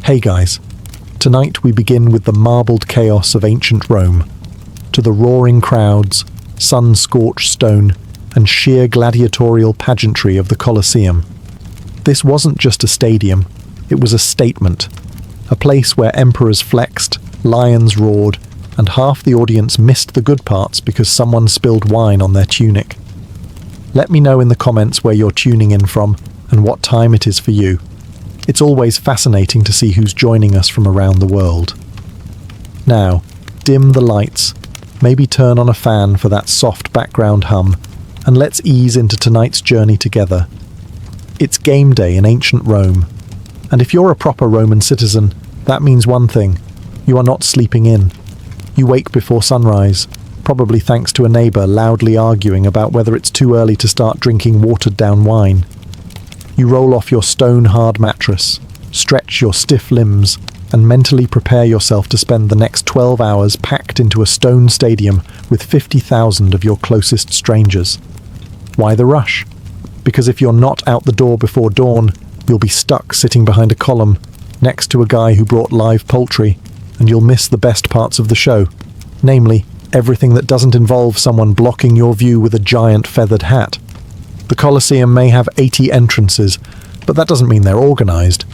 Hey guys, tonight we begin with the marbled chaos of ancient Rome, to the roaring crowds, sun-scorched stone, and sheer gladiatorial pageantry of the Colosseum. This wasn't just a stadium, it was a statement, a place where emperors flexed, lions roared, and half the audience missed the good parts because someone spilled wine on their tunic. Let me know in the comments where you're tuning in from and what time it is for you. It's always fascinating to see who's joining us from around the world. Now, dim the lights, maybe turn on a fan for that soft background hum, and let's ease into tonight's journey together. It's game day in ancient Rome, and if you're a proper Roman citizen, that means one thing: you are not sleeping in. You wake before sunrise, probably thanks to a neighbour loudly arguing about whether it's too early to start drinking watered-down wine. You roll off your stone-hard mattress, stretch your stiff limbs, and mentally prepare yourself to spend the next 12 hours packed into a stone stadium with 50,000 of your closest strangers. Why the rush? Because if you're not out the door before dawn, you'll be stuck sitting behind a column next to a guy who brought live poultry, and you'll miss the best parts of the show, namely, everything that doesn't involve someone blocking your view with a giant feathered hat. The Colosseum may have 80 entrances, but that doesn't mean they're organised.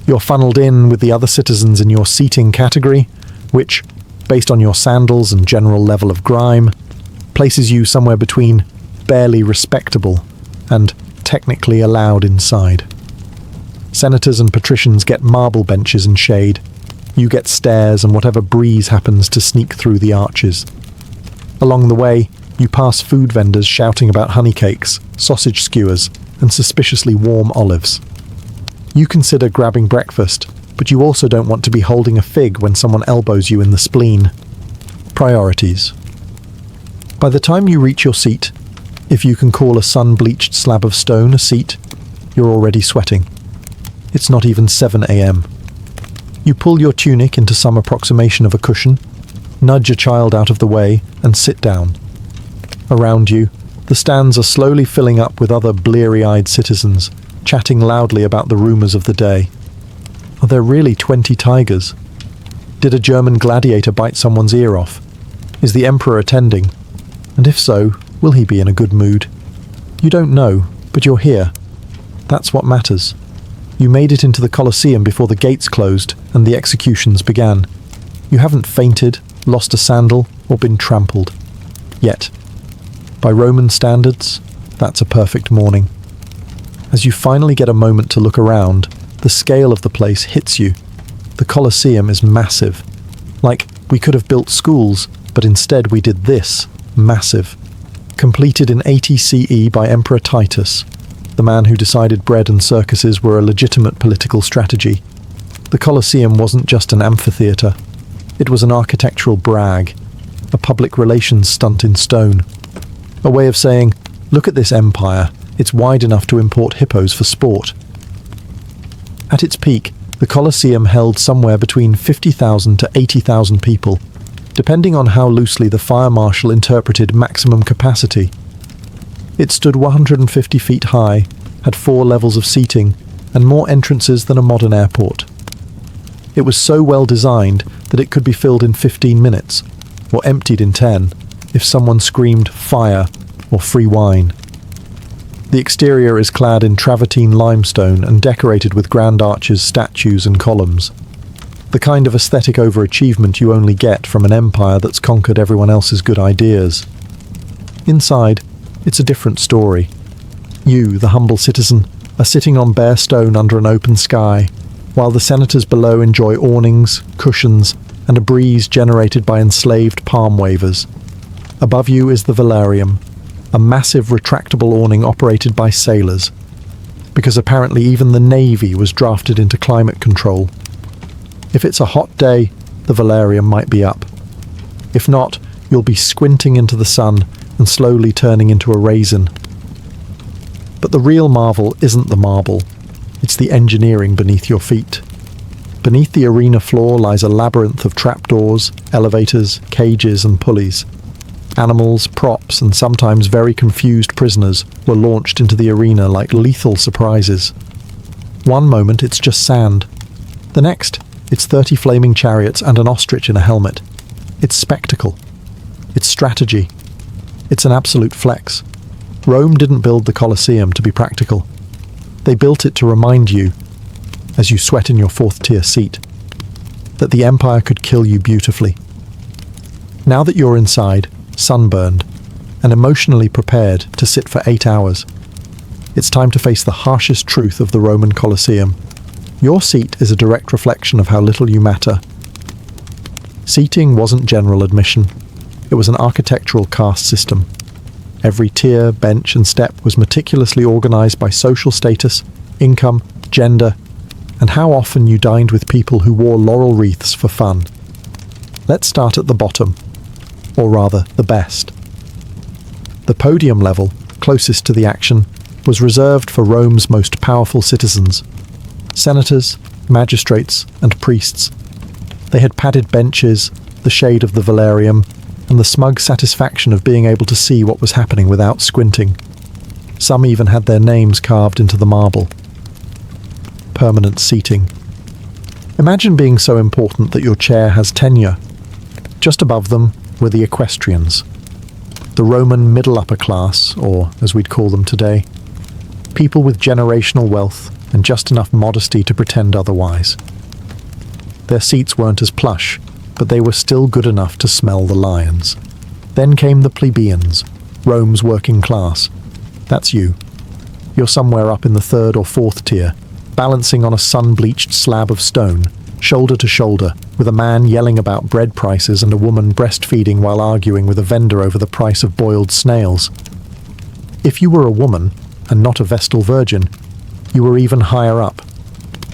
You're funneled in with the other citizens in your seating category, which, based on your sandals and general level of grime, places you somewhere between barely respectable and technically allowed inside. Senators and patricians get marble benches and shade. You get stairs and whatever breeze happens to sneak through the arches. Along the way, you pass food vendors shouting about honey cakes, sausage skewers, and suspiciously warm olives. You consider grabbing breakfast, but you also don't want to be holding a fig when someone elbows you in the spleen. Priorities. By the time you reach your seat, if you can call a sun-bleached slab of stone a seat, you're already sweating. It's not even 7 a.m. You pull your tunic into some approximation of a cushion, nudge a child out of the way, and sit down. Around you, the stands are slowly filling up with other bleary-eyed citizens, chatting loudly about the rumours of the day. Are there really 20 tigers? Did a German gladiator bite someone's ear off? Is the emperor attending? And if so, will he be in a good mood? You don't know, but you're here. That's what matters. You made it into the Colosseum before the gates closed and the executions began. You haven't fainted, lost a sandal, or been trampled. Yet. By Roman standards, that's a perfect morning. As you finally get a moment to look around, the scale of the place hits you. The Colosseum is massive. Like, we could have built schools, but instead we did this, massive. Completed in 80 CE by Emperor Titus, the man who decided bread and circuses were a legitimate political strategy. The Colosseum wasn't just an amphitheater. It was an architectural brag, a public relations stunt in stone. A way of saying, look at this empire, it's wide enough to import hippos for sport. At its peak, the Colosseum held somewhere between 50,000 to 80,000 people, depending on how loosely the fire marshal interpreted maximum capacity. It stood 150 feet high, had 4 levels of seating, and more entrances than a modern airport. It was so well designed that it could be filled in 15 minutes, or emptied in 10, if someone screamed fire or free wine. The exterior is clad in travertine limestone and decorated with grand arches, statues and columns. The kind of aesthetic overachievement you only get from an empire that's conquered everyone else's good ideas. Inside, it's a different story. You, the humble citizen, are sitting on bare stone under an open sky, while the senators below enjoy awnings, cushions, and a breeze generated by enslaved palm wavers. Above you is the velarium, a massive retractable awning operated by sailors, because apparently even the Navy was drafted into climate control. If it's a hot day, the velarium might be up. If not, you'll be squinting into the sun and slowly turning into a raisin. But the real marvel isn't the marble, it's the engineering beneath your feet. Beneath the arena floor lies a labyrinth of trapdoors, elevators, cages and pulleys. Animals, props, and sometimes very confused prisoners were launched into the arena like lethal surprises. One moment it's just sand. The next, It's 30 flaming chariots and an ostrich in a helmet. It's spectacle. It's strategy. It's an absolute flex. Rome didn't build the Colosseum to be practical. They built it to remind you, as you sweat in your fourth-tier seat, that the empire could kill you beautifully. Now that you're inside, sunburned, and emotionally prepared to sit for 8 hours, it's time to face the harshest truth of the Roman Colosseum. Your seat is a direct reflection of how little you matter. Seating wasn't general admission. It was an architectural caste system. Every tier, bench, and step was meticulously organized by social status, income, gender, and how often you dined with people who wore laurel wreaths for fun. Let's start at the bottom, or rather, the best. The podium level, closest to the action, was reserved for Rome's most powerful citizens: senators, magistrates, and priests. They had padded benches, the shade of the velarium, and the smug satisfaction of being able to see what was happening without squinting. Some even had their names carved into the marble. Permanent seating. Imagine being so important that your chair has tenure. Just above them were the equestrians, the Roman middle-upper class, or as we'd call them today, people with generational wealth and just enough modesty to pretend otherwise. Their seats weren't as plush, but they were still good enough to smell the lions. Then came the plebeians, Rome's working class. That's you. You're somewhere up in the third or fourth tier, balancing on a sun-bleached slab of stone, shoulder to shoulder, with a man yelling about bread prices and a woman breastfeeding while arguing with a vendor over the price of boiled snails. If you were a woman, and not a Vestal virgin, you were even higher up.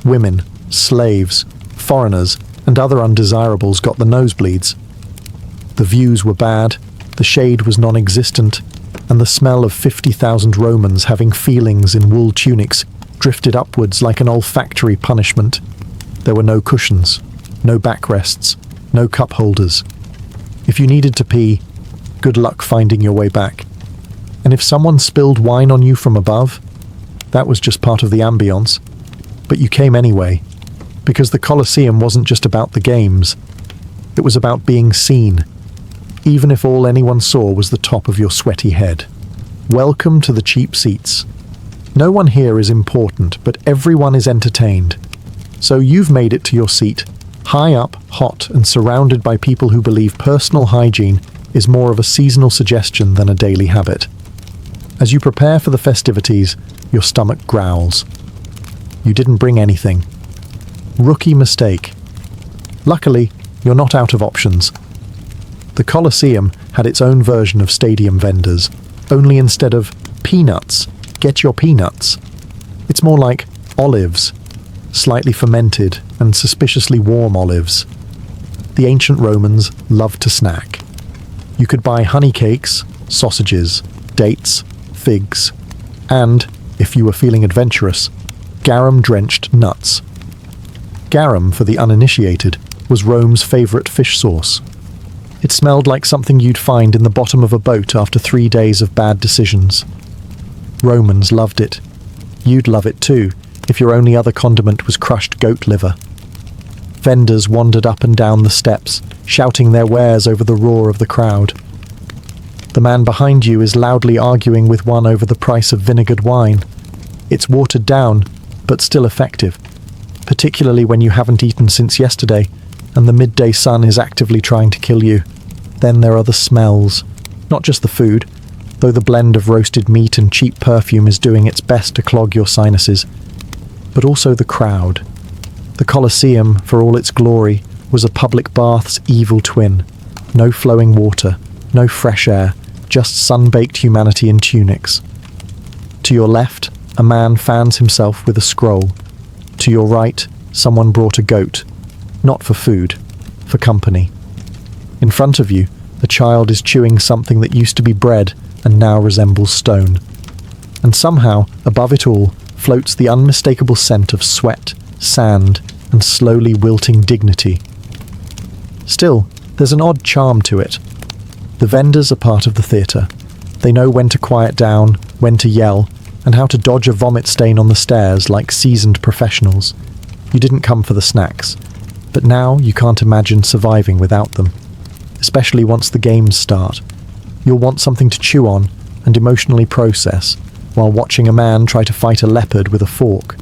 Women, slaves, foreigners, and other undesirables got the nosebleeds. The views were bad, the shade was non-existent, and the smell of 50,000 Romans having feelings in wool tunics drifted upwards like an olfactory punishment. There were no cushions, no backrests, no cup holders. If you needed to pee, good luck finding your way back. And if someone spilled wine on you from above, that was just part of the ambience. But you came anyway, because the Colosseum wasn't just about the games. It was about being seen, even if all anyone saw was the top of your sweaty head. Welcome to the cheap seats. No one here is important, but everyone is entertained. So you've made it to your seat, high up, hot, and surrounded by people who believe personal hygiene is more of a seasonal suggestion than a daily habit. As you prepare for the festivities, your stomach growls. You didn't bring anything. Rookie mistake. Luckily, you're not out of options. The Colosseum had its own version of stadium vendors, only instead of peanuts, get your peanuts. It's more like olives, slightly fermented and suspiciously warm olives. The ancient Romans loved to snack. You could buy honey cakes, sausages, dates, figs, and, if you were feeling adventurous, garum-drenched nuts. Garum, for the uninitiated, was Rome's favourite fish sauce. It smelled like something you'd find in the bottom of a boat after 3 days of bad decisions. Romans loved it. You'd love it too, if your only other condiment was crushed goat liver. Vendors wandered up and down the steps, shouting their wares over the roar of the crowd. The man behind you is loudly arguing with one over the price of vinegared wine. It's watered down, but still effective, particularly when you haven't eaten since yesterday, and the midday sun is actively trying to kill you. Then there are the smells. Not just the food, though the blend of roasted meat and cheap perfume is doing its best to clog your sinuses, but also the crowd. The Colosseum, for all its glory, was a public bath's evil twin. No flowing water, no fresh air, just sun-baked humanity in tunics. To your left, a man fans himself with a scroll. To your right, someone brought a goat, not for food, for company. In front of you, a child is chewing something that used to be bread and now resembles stone. And somehow, above it all, floats the unmistakable scent of sweat, sand, and slowly wilting dignity. Still, there's an odd charm to it. The vendors are part of the theatre. They know when to quiet down, when to yell, and how to dodge a vomit stain on the stairs like seasoned professionals. You didn't come for the snacks. but now you can't imagine surviving without them, especially once the games start. You'll want something to chew on and emotionally process while watching a man try to fight a leopard with a fork.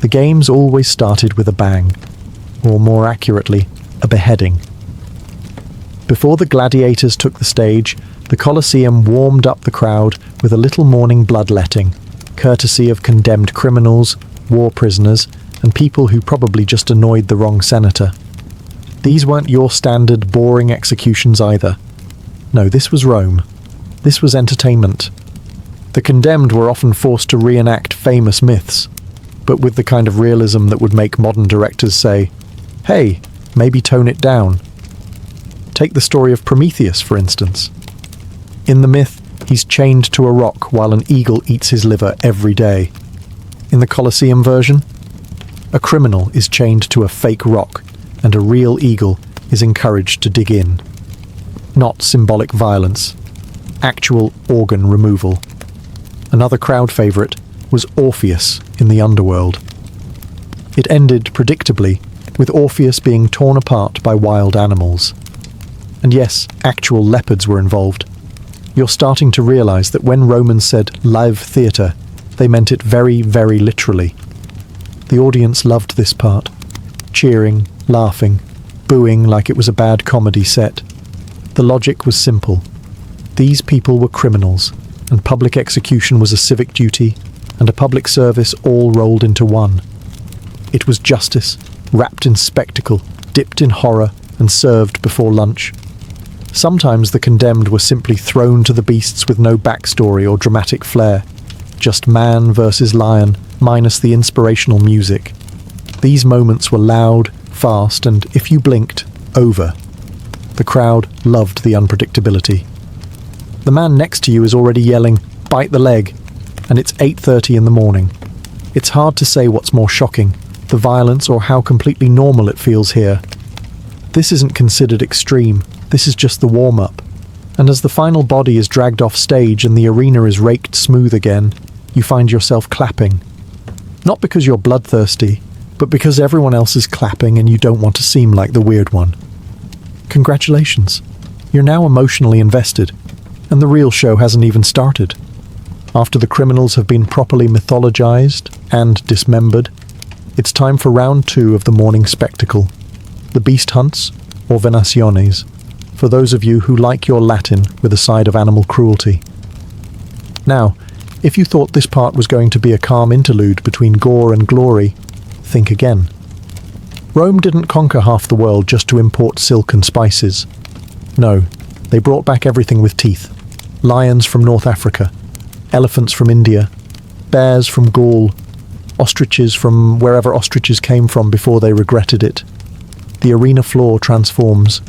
The games always started with a bang, or more accurately, a beheading. Before the gladiators took the stage, the Colosseum warmed up the crowd with a little morning bloodletting, courtesy of condemned criminals, war prisoners, and people who probably just annoyed the wrong senator. These weren't your standard boring executions either. No, this was Rome. This was entertainment. The condemned were often forced to reenact famous myths, but with the kind of realism that would make modern directors say, "Hey, maybe tone it down." Take the story of Prometheus, for instance. In the myth, he's chained to a rock while an eagle eats his liver every day. In the Colosseum version, a criminal is chained to a fake rock, and a real eagle is encouraged to dig in. Not symbolic violence, actual organ removal. Another crowd favourite was Orpheus in the underworld. It ended, predictably, with Orpheus being torn apart by wild animals. And yes, actual leopards were involved. You're starting to realise that when Romans said live theatre, they meant it very, very literally. The audience loved this part, cheering, laughing, booing like it was a bad comedy set. The logic was simple. These people were criminals, and public execution was a civic duty and a public service all rolled into one. It was justice, wrapped in spectacle, dipped in horror, and served before lunch. Sometimes the condemned were simply thrown to the beasts with no backstory or dramatic flair, just man versus lion, minus the inspirational music. These moments were loud, fast, and, if you blinked, over. The crowd loved the unpredictability. The man next to you is already yelling, "Bite the leg," and it's 8:30 in the morning. It's hard to say what's more shocking, the violence or how completely normal it feels here. This isn't considered extreme, this is just the warm-up. And as the final body is dragged off stage and the arena is raked smooth again, you find yourself clapping. Not because you're bloodthirsty, but because everyone else is clapping and you don't want to seem like the weird one. Congratulations. You're now emotionally invested, and the real show hasn't even started. After the criminals have been properly mythologized and dismembered, it's time for round 2 of the morning spectacle, the beast hunts, or venaciones, for those of you who like your Latin with a side of animal cruelty. Now, if you thought this part was going to be a calm interlude between gore and glory, think again. Rome didn't conquer half the world just to import silk and spices. No, they brought back everything with teeth. Lions from North Africa, elephants from India, bears from Gaul, ostriches from wherever ostriches came from before they regretted it. The arena floor transforms.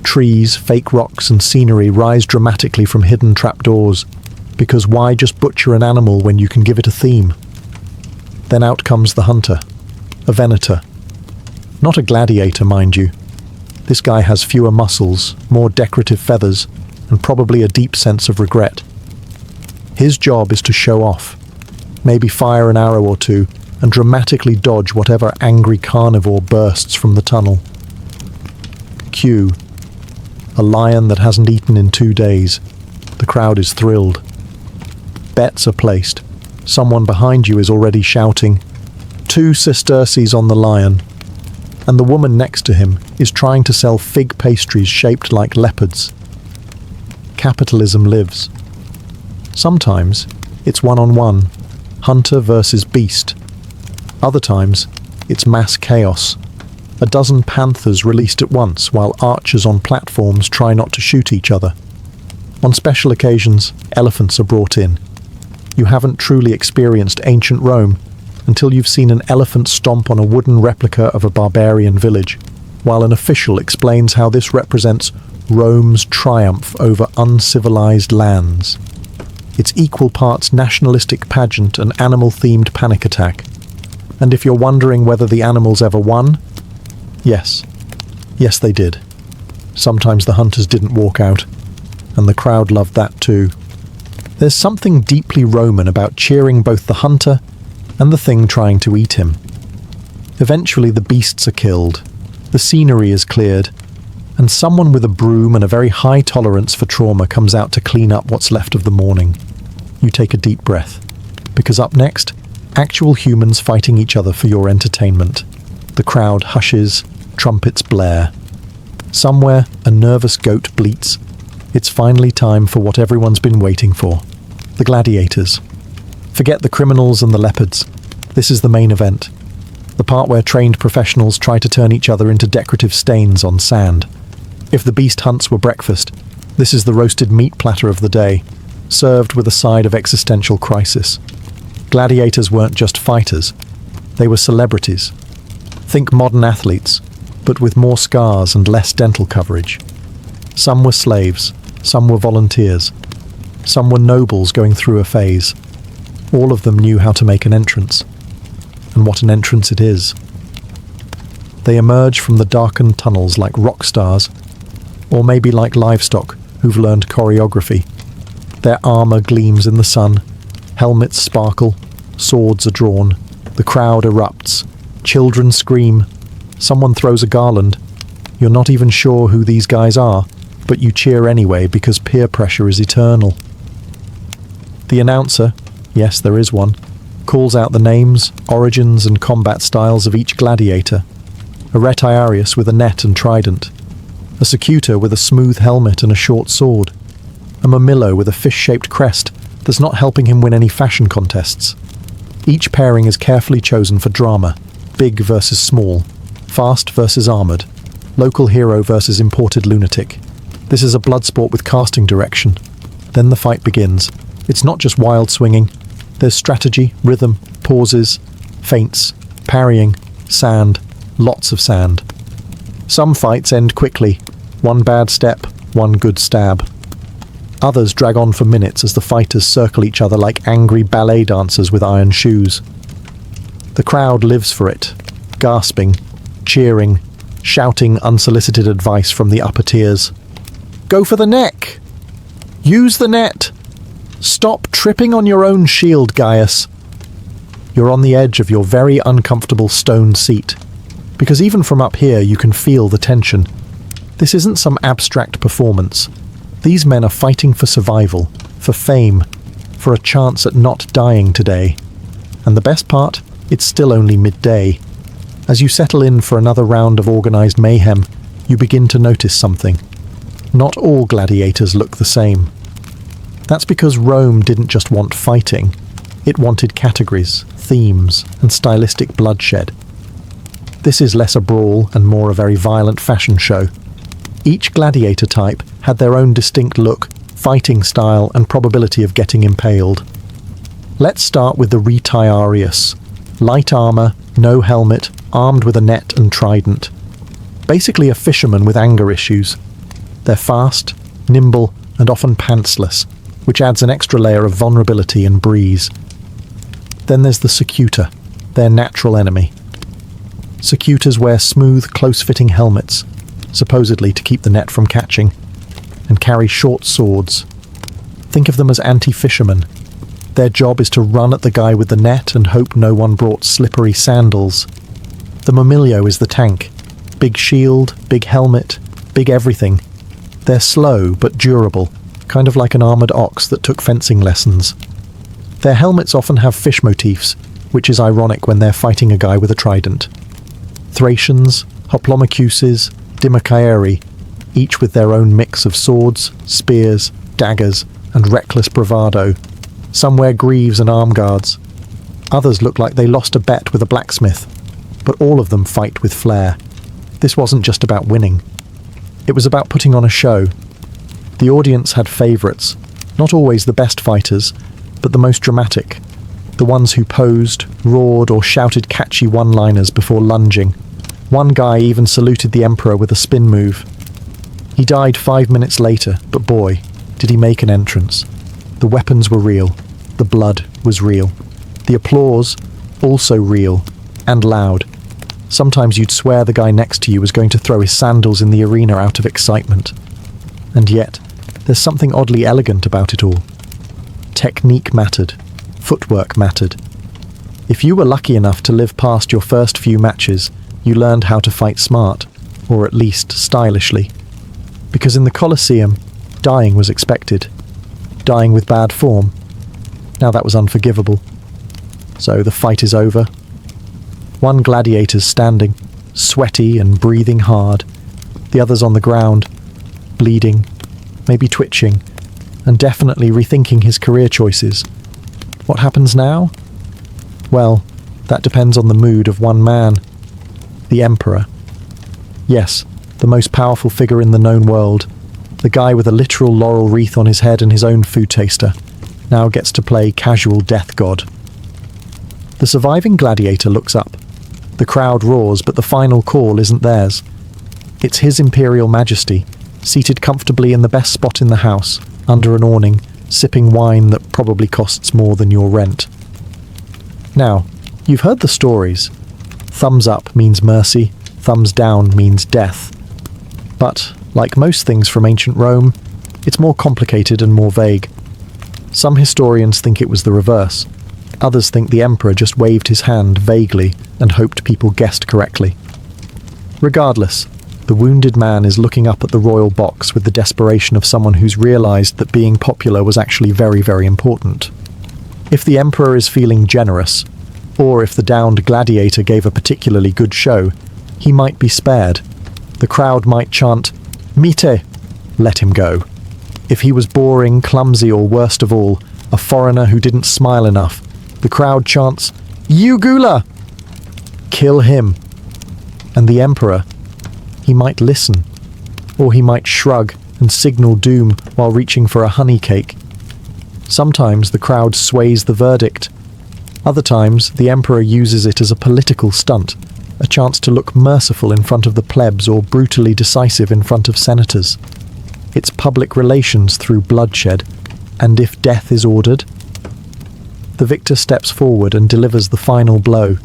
Trees, fake rocks and scenery rise dramatically from hidden trapdoors, because why just butcher an animal when you can give it a theme? Then out comes the hunter, a venator. Not a gladiator, mind you. This guy has fewer muscles, more decorative feathers, and probably a deep sense of regret. His job is to show off, maybe fire an arrow or two, and dramatically dodge whatever angry carnivore bursts from the tunnel. Cue. A lion that hasn't eaten in 2 days. The crowd is thrilled. Bets are placed. Someone behind you is already shouting, 2 sesterces on the lion. And the woman next to him is trying to sell fig pastries shaped like leopards. Capitalism lives. Sometimes it's one-on-one, hunter versus beast. Other times it's mass chaos. A dozen panthers released at once while archers on platforms try not to shoot each other. On special occasions, elephants are brought in. You haven't truly experienced ancient Rome until you've seen an elephant stomp on a wooden replica of a barbarian village, while an official explains how this represents Rome's triumph over uncivilized lands. It's equal parts nationalistic pageant and animal-themed panic attack. And if you're wondering whether the animals ever won, yes. Yes, they did. Sometimes the hunters didn't walk out, and the crowd loved that too. There's something deeply Roman about cheering both the hunter and the thing trying to eat him. Eventually the beasts are killed, the scenery is cleared, and someone with a broom and a very high tolerance for trauma comes out to clean up what's left of the morning. You take a deep breath, because up next, actual humans fighting each other for your entertainment. The crowd hushes, trumpets blare. Somewhere, a nervous goat bleats. It's finally time for what everyone's been waiting for. The gladiators. Forget the criminals and the leopards. This is the main event. The part where trained professionals try to turn each other into decorative stains on sand. If the beast hunts were breakfast, this is the roasted meat platter of the day, served with a side of existential crisis. Gladiators weren't just fighters. They were celebrities. Think modern athletes, but with more scars and less dental coverage. Some were slaves, some were volunteers, some were nobles going through a phase. All of them knew how to make an entrance. And what an entrance it is. They emerge from the darkened tunnels like rock stars, or maybe like livestock who've learned choreography. Their armor gleams in the sun, helmets sparkle, swords are drawn, the crowd erupts, children scream, someone throws a garland. You're not even sure who these guys are, but you cheer anyway because peer pressure is eternal. The announcer, yes there is one, calls out the names, origins and combat styles of each gladiator. A retiarius with a net and trident, a secutor with a smooth helmet and a short sword, a mamillo with a fish-shaped crest that's not helping him win any fashion contests. Each pairing is carefully chosen for drama, big versus small, fast versus armoured, local hero versus imported lunatic. This is a blood sport with casting direction. Then the fight begins. It's not just wild swinging. There's strategy, rhythm, pauses, feints, parrying, sand, lots of sand. Some fights end quickly. One bad step, one good stab. Others drag on for minutes as the fighters circle each other like angry ballet dancers with iron shoes. The crowd lives for it, gasping, cheering, shouting unsolicited advice from the upper tiers. Go for the neck! Use the net! Stop tripping on your own shield, Gaius. You're on the edge of your very uncomfortable stone seat, because even from up here you can feel the tension. This isn't some abstract performance. These men are fighting for survival, for fame, for a chance at not dying today. And the best part, it's still only midday. As you settle in for another round of organised mayhem, you begin to notice something. Not all gladiators look the same. That's because Rome didn't just want fighting. It wanted categories, themes, and stylistic bloodshed. This is less a brawl and more a very violent fashion show. Each gladiator type had their own distinct look, fighting style, and probability of getting impaled. Let's start with the retiarius. Light armour, no helmet, armed with a net and trident. Basically a fisherman with anger issues. They're fast, nimble, and often pantsless, which adds an extra layer of vulnerability and breeze. Then there's the secutor, their natural enemy. Secutors wear smooth, close-fitting helmets, supposedly to keep the net from catching, and carry short swords. Think of them as anti-fishermen. Their job is to run at the guy with the net and hope no one brought slippery sandals. The mamillo is the tank. Big shield, big helmet, big everything. They're slow but durable, kind of like an armoured ox that took fencing lessons. Their helmets often have fish motifs, which is ironic when they're fighting a guy with a trident. Thracians, Hoplomachuses, Dimocaeri, each with their own mix of swords, spears, daggers, and reckless bravado. Some wear greaves and arm guards. Others look like they lost a bet with a blacksmith, but all of them fight with flair. This wasn't just about winning. It was about putting on a show. The audience had favourites, not always the best fighters, but the most dramatic. The ones who posed, roared, or shouted catchy one-liners before lunging. One guy even saluted the emperor with a spin move. He died 5 minutes later, but boy, did he make an entrance. The weapons were real. The blood was real. The applause, also real, and loud. Sometimes you'd swear the guy next to you was going to throw his sandals in the arena out of excitement. And yet, there's something oddly elegant about it all. Technique mattered. Footwork mattered. If you were lucky enough to live past your first few matches, you learned how to fight smart, or at least stylishly. Because in the Colosseum, dying was expected. Dying with bad form. Now that was unforgivable. So the fight is over. One gladiator's standing, sweaty and breathing hard. The other's on the ground, bleeding, maybe twitching, and definitely rethinking his career choices. What happens now? Well, that depends on the mood of one man. The Emperor. Yes, the most powerful figure in the known world. The guy with a literal laurel wreath on his head and his own food taster now gets to play casual death god. The surviving gladiator looks up. The crowd roars, but the final call isn't theirs. It's His Imperial Majesty, seated comfortably in the best spot in the house, under an awning, sipping wine that probably costs more than your rent. Now, you've heard the stories. Thumbs up means mercy, thumbs down means death. But, like most things from ancient Rome, it's more complicated and more vague. Some historians think it was the reverse. Others think the emperor just waved his hand vaguely and hoped people guessed correctly. Regardless, the wounded man is looking up at the royal box with the desperation of someone who's realized that being popular was actually very, very important. If the emperor is feeling generous, or if the downed gladiator gave a particularly good show, he might be spared. The crowd might chant, "Mite!" Let him go. If he was boring, clumsy, or worst of all, a foreigner who didn't smile enough, the crowd chants, "Ugula!" Kill him. And the emperor, he might listen, or he might shrug and signal doom while reaching for a honey cake. Sometimes the crowd sways the verdict. Other times, the emperor uses it as a political stunt, a chance to look merciful in front of the plebs or brutally decisive in front of senators. It's public relations through bloodshed, and if death is ordered, the victor steps forward and delivers the final blow.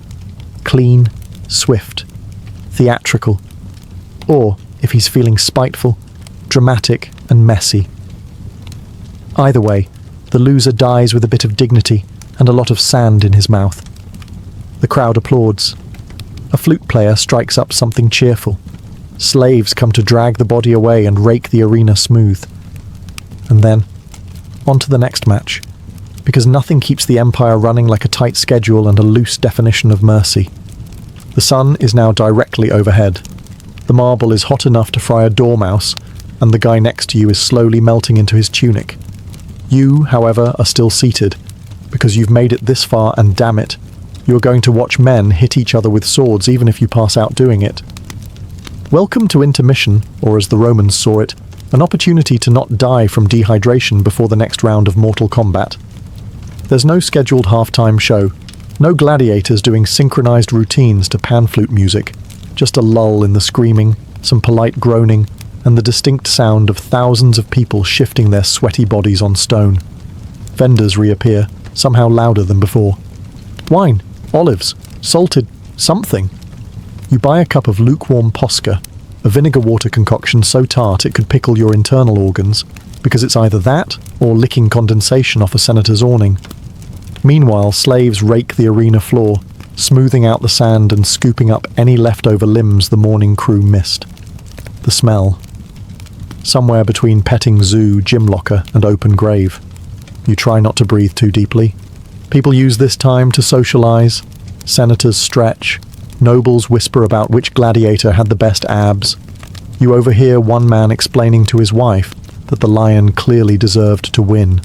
Clean, swift, theatrical. Or, if he's feeling spiteful, dramatic and messy. Either way, the loser dies with a bit of dignity and a lot of sand in his mouth. The crowd applauds. A flute player strikes up something cheerful. Slaves come to drag the body away and rake the arena smooth. And then, on to the next match, because nothing keeps the empire running like a tight schedule and a loose definition of mercy. The sun is now directly overhead. The marble is hot enough to fry a dormouse, and the guy next to you is slowly melting into his tunic. You, however, are still seated, because you've made it this far, and damn it, you're going to watch men hit each other with swords even if you pass out doing it. Welcome to intermission, or as the Romans saw it, an opportunity to not die from dehydration before the next round of Mortal Kombat. There's no scheduled halftime show, no gladiators doing synchronized routines to pan flute music, just a lull in the screaming, some polite groaning, and the distinct sound of thousands of people shifting their sweaty bodies on stone. Vendors reappear, somehow louder than before. Wine, olives, salted, something. You buy a cup of lukewarm posca, a vinegar water concoction so tart it could pickle your internal organs, because it's either that or licking condensation off a senator's awning. Meanwhile, slaves rake the arena floor, smoothing out the sand and scooping up any leftover limbs the morning crew missed. The smell. Somewhere between petting zoo, gym locker, and open grave. You try not to breathe too deeply. People use this time to socialize. Senators stretch. Nobles whisper about which gladiator had the best abs. You overhear one man explaining to his wife that the lion clearly deserved to win.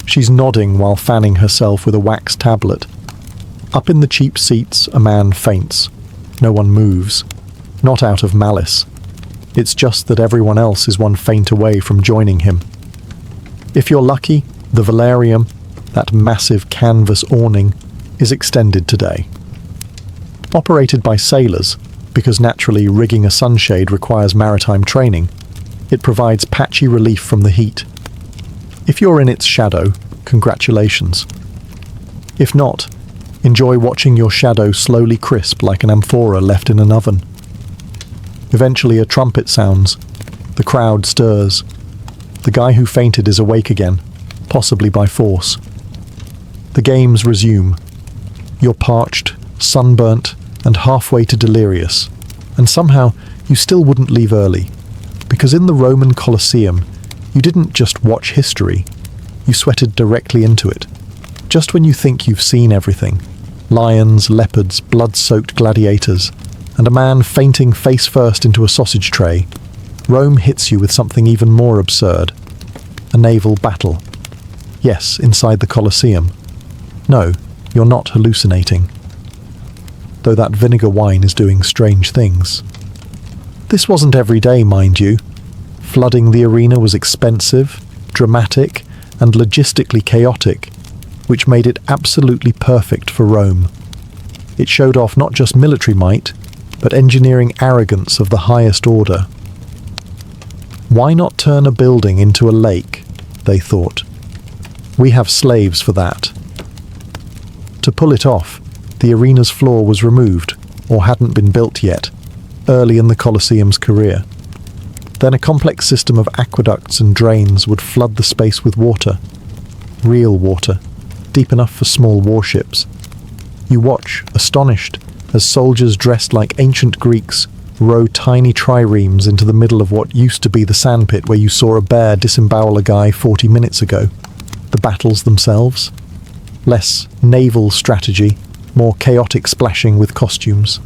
She's nodding while fanning herself with a wax tablet. Up in the cheap seats, a man faints. No one moves. Not out of malice. It's just that everyone else is one faint away from joining him. If you're lucky, the Valerium, that massive canvas awning, is extended today. Operated by sailors, because naturally rigging a sunshade requires maritime training, it provides patchy relief from the heat. If you're in its shadow, congratulations. If not, enjoy watching your shadow slowly crisp like an amphora left in an oven. Eventually a trumpet sounds. The crowd stirs. The guy who fainted is awake again, possibly by force. The games resume. You're parched, sunburnt, and halfway to delirious, and somehow you still wouldn't leave early, because in the Roman Colosseum, you didn't just watch history, you sweated directly into it. Just when you think you've seen everything, lions, leopards, blood-soaked gladiators, and a man fainting face first into a sausage tray, Rome hits you with something even more absurd. A naval battle. Yes, inside the Colosseum. No, you're not hallucinating. Though that vinegar wine is doing strange things. This wasn't every day, mind you. Flooding the arena was expensive, dramatic, and logistically chaotic, which made it absolutely perfect for Rome. It showed off not just military might, but engineering arrogance of the highest order. Why not turn a building into a lake, they thought. We have slaves for that. To pull it off, the arena's floor was removed, or hadn't been built yet, early in the Colosseum's career. Then a complex system of aqueducts and drains would flood the space with water. Real water, deep enough for small warships. You watch, astonished, as soldiers dressed like ancient Greeks row tiny triremes into the middle of what used to be the sandpit where you saw a bear disembowel a guy 40 minutes ago. The battles themselves? Less naval strategy, more chaotic splashing with costumes.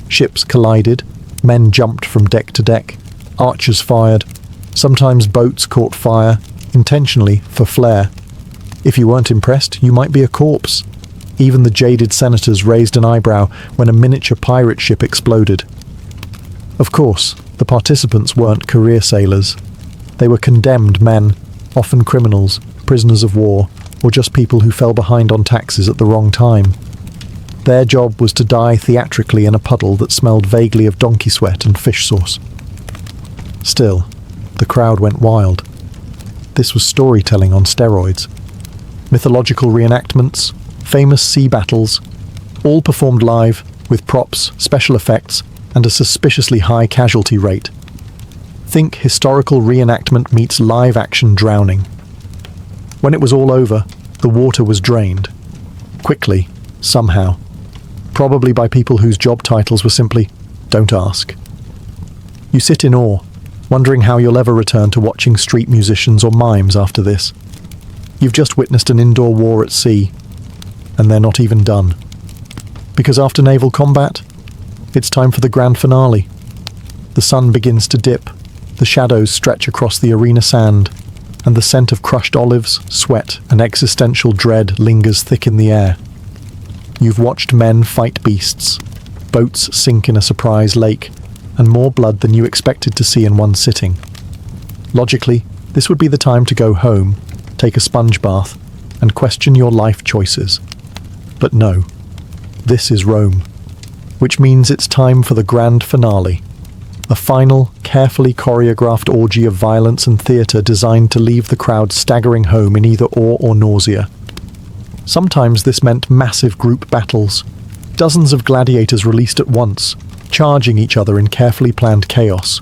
Ships collided, men jumped from deck to deck, archers fired, sometimes boats caught fire, intentionally for flair. If you weren't impressed, you might be a corpse. Even the jaded senators raised an eyebrow when a miniature pirate ship exploded. Of course, the participants weren't career sailors. They were condemned men, often criminals, prisoners of war, or just people who fell behind on taxes at the wrong time. Their job was to die theatrically in a puddle that smelled vaguely of donkey sweat and fish sauce. Still, the crowd went wild. This was storytelling on steroids. Mythological reenactments, famous sea battles, all performed live, with props, special effects, and a suspiciously high casualty rate. Think historical reenactment meets live-action drowning. When it was all over, the water was drained. Quickly, somehow. Probably by people whose job titles were simply, "Don't ask." You sit in awe, wondering how you'll ever return to watching street musicians or mimes after this. You've just witnessed an indoor war at sea, and they're not even done. Because after naval combat, it's time for the grand finale. The sun begins to dip, the shadows stretch across the arena sand, and the scent of crushed olives, sweat, and existential dread lingers thick in the air. You've watched men fight beasts, boats sink in a surprise lake, and more blood than you expected to see in one sitting. Logically, this would be the time to go home, take a sponge bath, and question your life choices. But no, this is Rome, which means it's time for the grand finale. A final, carefully choreographed orgy of violence and theatre designed to leave the crowd staggering home in either awe or nausea. Sometimes this meant massive group battles, dozens of gladiators released at once, charging each other in carefully planned chaos.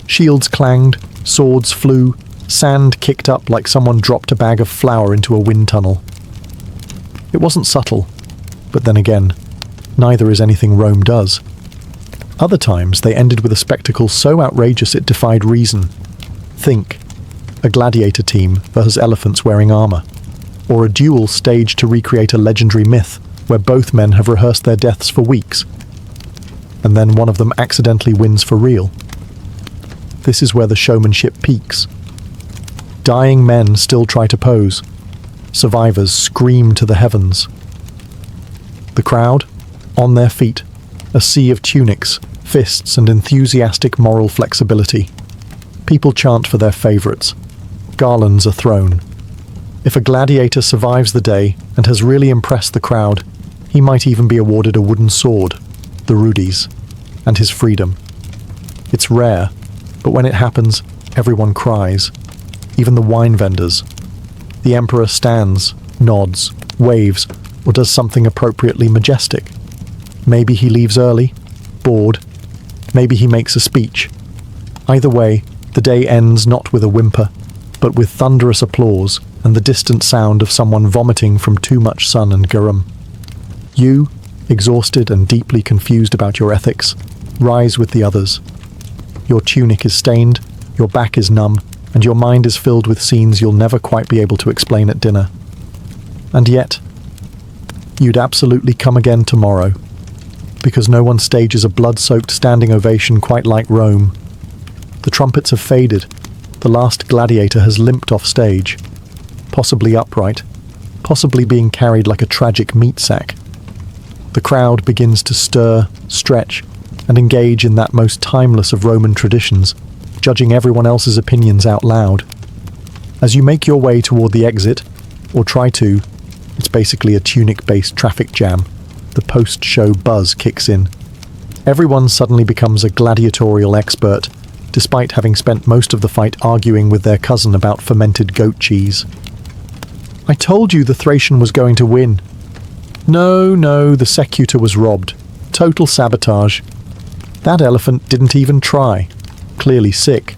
Shields clanged, swords flew, sand kicked up like someone dropped a bag of flour into a wind tunnel. It wasn't subtle, but then again, neither is anything Rome does. Other times they ended with a spectacle so outrageous it defied reason. Think, a gladiator team versus elephants wearing armor, or a duel staged to recreate a legendary myth where both men have rehearsed their deaths for weeks, and then one of them accidentally wins for real. This is where the showmanship peaks. Dying men still try to pose. Survivors scream to the heavens. The crowd, on their feet, a sea of tunics, fists, and enthusiastic moral flexibility. People chant for their favorites. Garlands are thrown. If a gladiator survives the day and has really impressed the crowd, he might even be awarded a wooden sword, the Rudies, and his freedom. It's rare, but when it happens, everyone cries, even the wine vendors. The emperor stands, nods, waves, or does something appropriately majestic. Maybe he leaves early, bored. Maybe he makes a speech. Either way, the day ends not with a whimper, but with thunderous applause and the distant sound of someone vomiting from too much sun and garum. You, exhausted and deeply confused about your ethics, rise with the others. Your tunic is stained, your back is numb, and your mind is filled with scenes you'll never quite be able to explain at dinner. And yet, you'd absolutely come again tomorrow, because no one stages a blood-soaked standing ovation quite like Rome. The trumpets have faded, the last gladiator has limped off stage, possibly upright, possibly being carried like a tragic meat sack. The crowd begins to stir, stretch, and engage in that most timeless of Roman traditions, judging everyone else's opinions out loud. As you make your way toward the exit, or try to, it's basically a tunic-based traffic jam. The post-show buzz kicks in. Everyone suddenly becomes a gladiatorial expert, despite having spent most of the fight arguing with their cousin about fermented goat cheese. I told you the Thracian was going to win. No, the Secutor was robbed. Total sabotage. That elephant didn't even try. Clearly sick.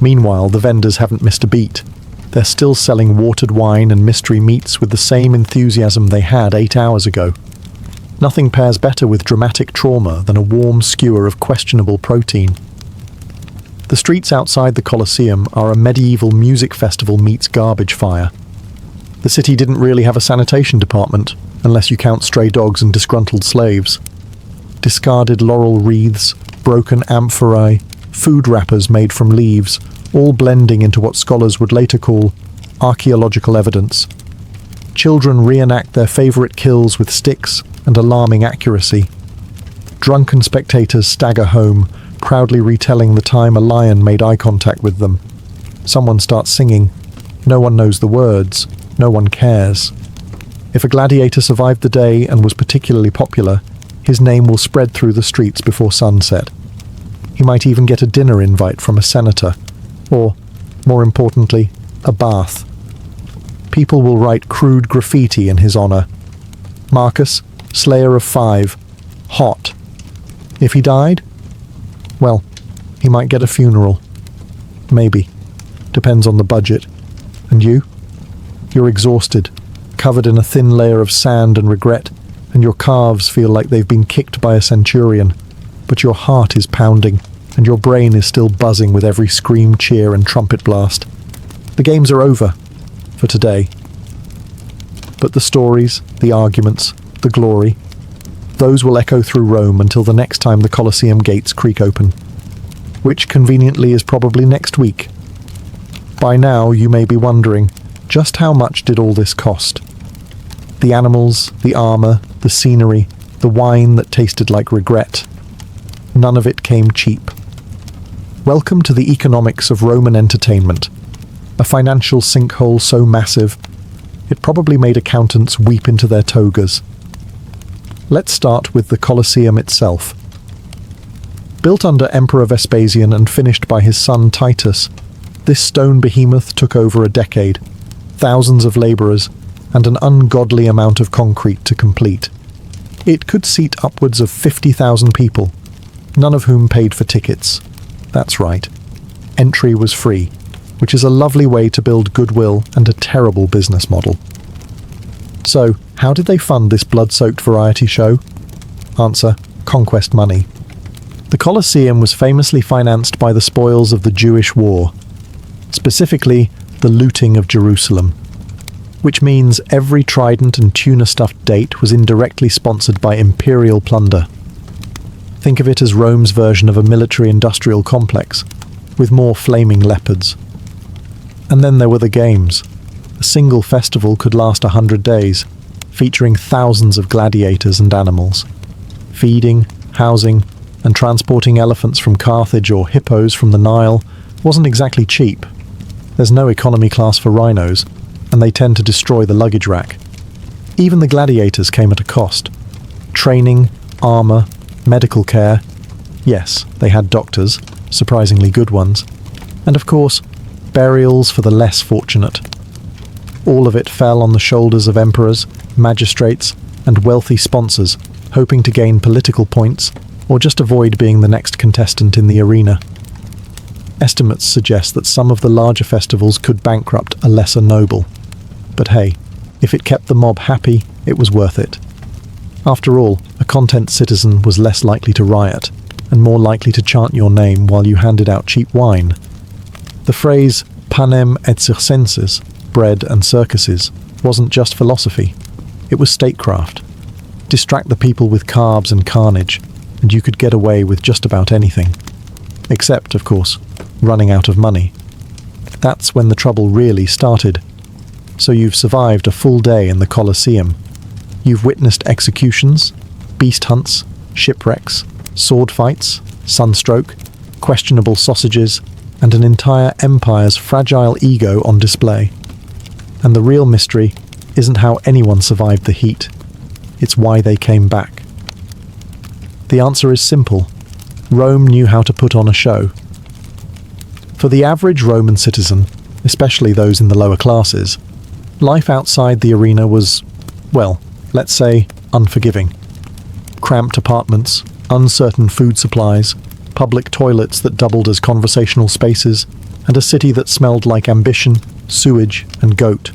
Meanwhile, the vendors haven't missed a beat. They're still selling watered wine and mystery meats with the same enthusiasm they had 8 hours ago. Nothing pairs better with dramatic trauma than a warm skewer of questionable protein. The streets outside the Colosseum are a medieval music festival meets garbage fire. The city didn't really have a sanitation department, unless you count stray dogs and disgruntled slaves. Discarded laurel wreaths, broken amphorae, food wrappers made from leaves, all blending into what scholars would later call archaeological evidence. Children reenact their favourite kills with sticks and alarming accuracy. Drunken spectators stagger home, proudly retelling the time a lion made eye contact with them. Someone starts singing. No one knows the words. No one cares. If a gladiator survived the day and was particularly popular, his name will spread through the streets before sunset. He might even get a dinner invite from a senator, or, more importantly, a bath. People will write crude graffiti in his honor. Marcus, Slayer of 5, hot. If he died, well, he might get a funeral. Maybe. Depends on the budget. And you? You're exhausted, covered in a thin layer of sand and regret, and your calves feel like they've been kicked by a centurion, but your heart is pounding, and your brain is still buzzing with every scream, cheer, and trumpet blast. The games are over, for today. But the stories, the arguments, the glory, those will echo through Rome until the next time the Colosseum gates creak open, which conveniently is probably next week. By now you may be wondering, just how much did all this cost? The animals, the armour, the scenery, the wine that tasted like regret. None of it came cheap. Welcome to the economics of Roman entertainment, a financial sinkhole so massive, it probably made accountants weep into their togas. Let's start with the Colosseum itself. Built under Emperor Vespasian and finished by his son Titus, this stone behemoth took over a decade, thousands of labourers, and an ungodly amount of concrete to complete. It could seat upwards of 50,000 people, none of whom paid for tickets. That's right. Entry was free, which is a lovely way to build goodwill and a terrible business model. So, how did they fund this blood-soaked variety show? Answer: conquest money. The Colosseum was famously financed by the spoils of the Jewish war, specifically the looting of Jerusalem, which means every trident and tuna-stuffed date was indirectly sponsored by imperial plunder. Think of it as Rome's version of a military-industrial complex, with more flaming leopards. And then there were the games. A single festival could last 100 days, featuring thousands of gladiators and animals. Feeding, housing, and transporting elephants from Carthage or hippos from the Nile wasn't exactly cheap. There's no economy class for rhinos, and they tend to destroy the luggage rack. Even the gladiators came at a cost. Training, armour, medical care. Yes, they had doctors, surprisingly good ones. And of course, burials for the less fortunate. All of it fell on the shoulders of emperors, magistrates, and wealthy sponsors, hoping to gain political points or just avoid being the next contestant in the arena. Estimates suggest that some of the larger festivals could bankrupt a lesser noble. But hey, if it kept the mob happy, it was worth it. After all, a content citizen was less likely to riot, and more likely to chant your name while you handed out cheap wine. The phrase panem et circenses, bread and circuses, wasn't just philosophy, it was statecraft. Distract the people with carbs and carnage, and you could get away with just about anything. Except, of course, running out of money. That's when the trouble really started. So you've survived a full day in the Colosseum. You've witnessed executions, beast hunts, shipwrecks, sword fights, sunstroke, questionable sausages, and an entire empire's fragile ego on display. And the real mystery isn't how anyone survived the heat. It's why they came back. The answer is simple. Rome knew how to put on a show. For the average Roman citizen, especially those in the lower classes, life outside the arena was, well, let's say, unforgiving. Cramped apartments, uncertain food supplies, public toilets that doubled as conversational spaces, and a city that smelled like ambition, sewage, and goat.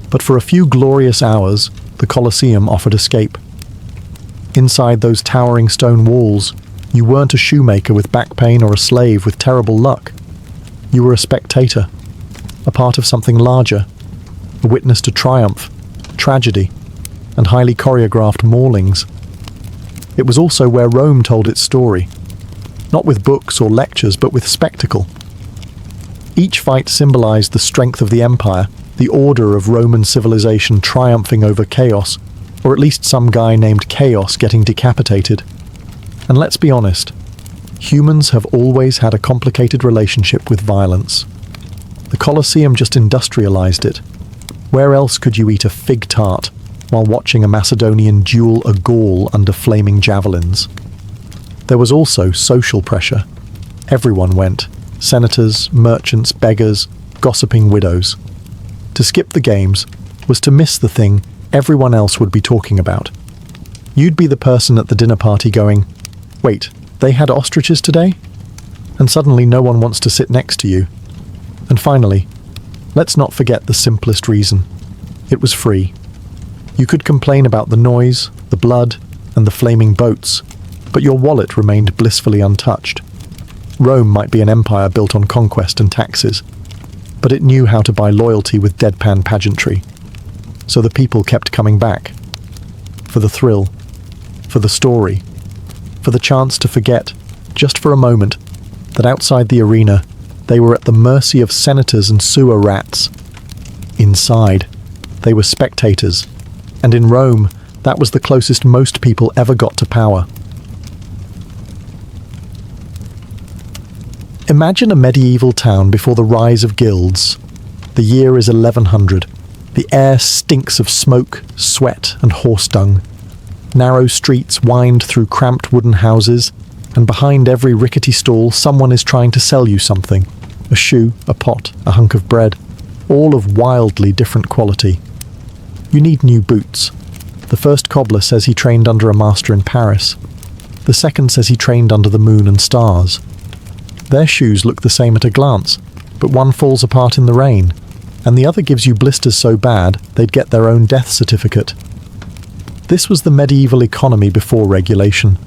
But for a few glorious hours, the Colosseum offered escape. Inside those towering stone walls, you weren't a shoemaker with back pain or a slave with terrible luck. You were a spectator, a part of something larger, a witness to triumph, tragedy, and highly choreographed maulings. It was also where Rome told its story, not with books or lectures, but with spectacle. Each fight symbolized the strength of the empire, the order of Roman civilization triumphing over chaos, or at least some guy named Chaos getting decapitated. And let's be honest, humans have always had a complicated relationship with violence. The Colosseum just industrialized it. Where else could you eat a fig tart while watching a Macedonian duel a Gaul under flaming javelins? There was also social pressure. Everyone went. Senators, merchants, beggars, gossiping widows. To skip the games was to miss the thing everyone else would be talking about. You'd be the person at the dinner party going, "Wait, they had ostriches today?" And suddenly no one wants to sit next to you. And finally, let's not forget the simplest reason. It was free. You could complain about the noise, the blood, and the flaming boats, but your wallet remained blissfully untouched. Rome might be an empire built on conquest and taxes, but it knew how to buy loyalty with deadpan pageantry. So the people kept coming back. For the thrill, for the story, for the chance to forget, just for a moment, that outside the arena, they were at the mercy of senators and sewer rats. Inside, they were spectators, and in Rome, that was the closest most people ever got to power. Imagine a medieval town before the rise of guilds. The year is 1100. The air stinks of smoke, sweat, and horse dung. Narrow streets wind through cramped wooden houses, and behind every rickety stall someone is trying to sell you something. A shoe, a pot, a hunk of bread, all of wildly different quality. You need new boots. The first cobbler says he trained under a master in Paris. The second says he trained under the moon and stars. Their shoes look the same at a glance, but one falls apart in the rain, and the other gives you blisters so bad they'd get their own death certificate. This was the medieval economy before regulation,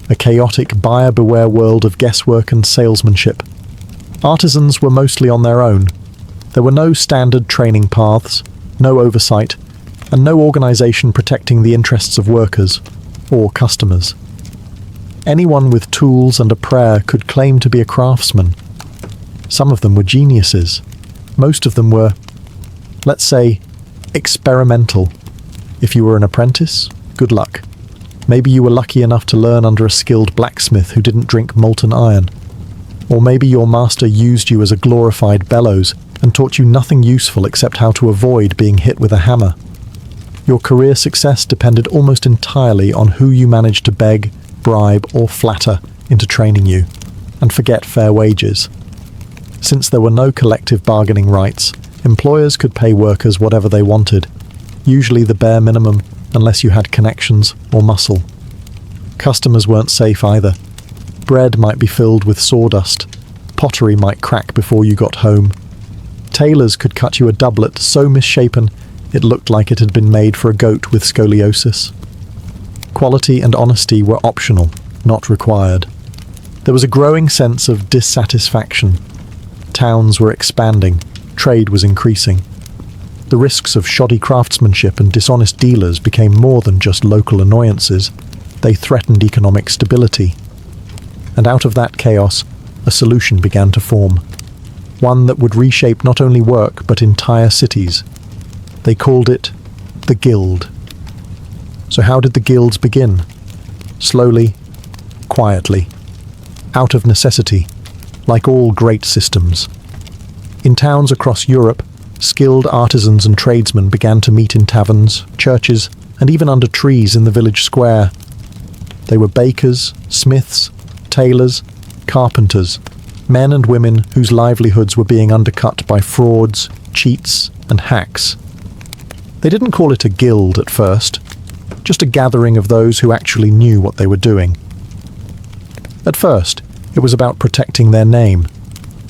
a chaotic buyer-beware world of guesswork and salesmanship. Artisans were mostly on their own. There were no standard training paths, no oversight, and no organisation protecting the interests of workers or customers. Anyone with tools and a prayer could claim to be a craftsman. Some of them were geniuses. Most of them were, let's say, experimental. If you were an apprentice, good luck. Maybe you were lucky enough to learn under a skilled blacksmith who didn't drink molten iron. Or maybe your master used you as a glorified bellows and taught you nothing useful except how to avoid being hit with a hammer. Your career success depended almost entirely on who you managed to beg, bribe, or flatter into training you, and forget fair wages. Since there were no collective bargaining rights, employers could pay workers whatever they wanted, usually the bare minimum unless you had connections or muscle. Customers weren't safe either. Bread might be filled with sawdust, pottery might crack before you got home. Tailors could cut you a doublet so misshapen it looked like it had been made for a goat with scoliosis. Quality and honesty were optional, not required. There was a growing sense of dissatisfaction. Towns were expanding, trade was increasing. The risks of shoddy craftsmanship and dishonest dealers became more than just local annoyances. They threatened economic stability. And out of that chaos, a solution began to form. One that would reshape not only work, but entire cities. They called it the Guild. So how did the guilds begin? Slowly, quietly, out of necessity, like all great systems. In towns across Europe, skilled artisans and tradesmen began to meet in taverns, churches, and even under trees in the village square. They were bakers, smiths, tailors, carpenters, men and women whose livelihoods were being undercut by frauds, cheats, and hacks. They didn't call it a guild at first, just a gathering of those who actually knew what they were doing. At first, it was about protecting their name.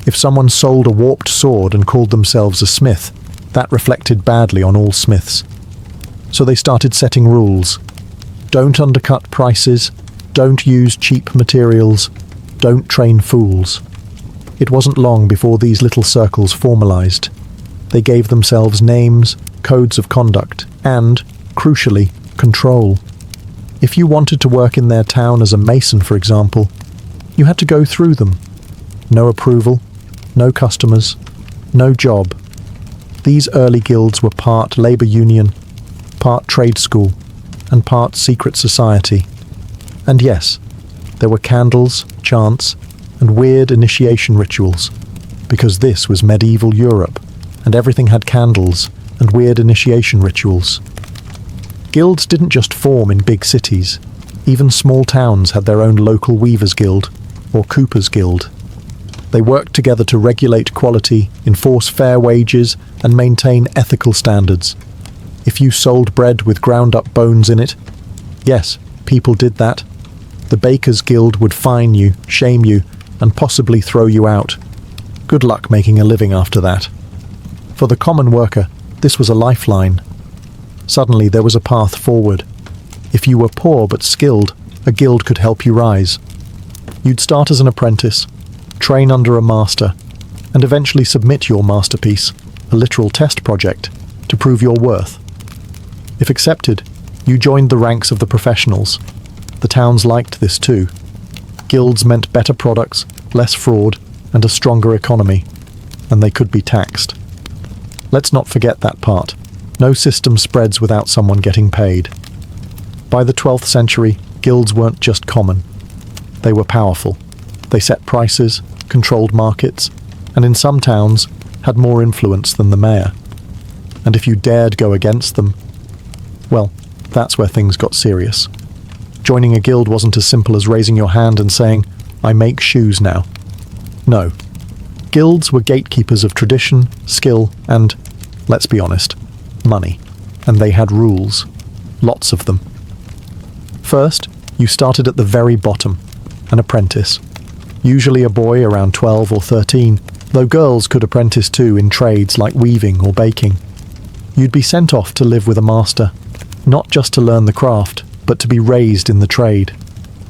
If someone sold a warped sword and called themselves a smith, that reflected badly on all smiths. So they started setting rules. Don't undercut prices, don't use cheap materials, don't train fools. It wasn't long before these little circles formalized. They gave themselves names, codes of conduct, and, crucially, control. If you wanted to work in their town as a mason, for example, you had to go through them. No approval, no customers, no job. These early guilds were part labor union, part trade school, and part secret society. And yes, there were candles, chants, and weird initiation rituals, because this was medieval Europe, and everything had candles and weird initiation rituals. Guilds didn't just form in big cities. Even small towns had their own local weavers' guild, or coopers' guild. They worked together to regulate quality, enforce fair wages, and maintain ethical standards. If you sold bread with ground-up bones in it, yes, people did that. The Bakers' Guild would fine you, shame you, and possibly throw you out. Good luck making a living after that. For the common worker, this was a lifeline. Suddenly there was a path forward. If you were poor but skilled, a guild could help you rise. You'd start as an apprentice, train under a master, and eventually submit your masterpiece, a literal test project, to prove your worth. If accepted, you joined the ranks of the professionals. The towns liked this too. Guilds meant better products, less fraud, and a stronger economy, and they could be taxed. Let's not forget that part. No system spreads without someone getting paid. By the 12th century, guilds weren't just common. They were powerful. They set prices, controlled markets, and in some towns, had more influence than the mayor. And if you dared go against them, well, that's where things got serious. Joining a guild wasn't as simple as raising your hand and saying, "I make shoes now." No. Guilds were gatekeepers of tradition, skill, and, let's be honest, money. And they had rules. Lots of them. First, you started at the very bottom, an apprentice. Usually a boy around 12 or 13, though girls could apprentice too in trades like weaving or baking. You'd be sent off to live with a master, not just to learn the craft, but to be raised in the trade.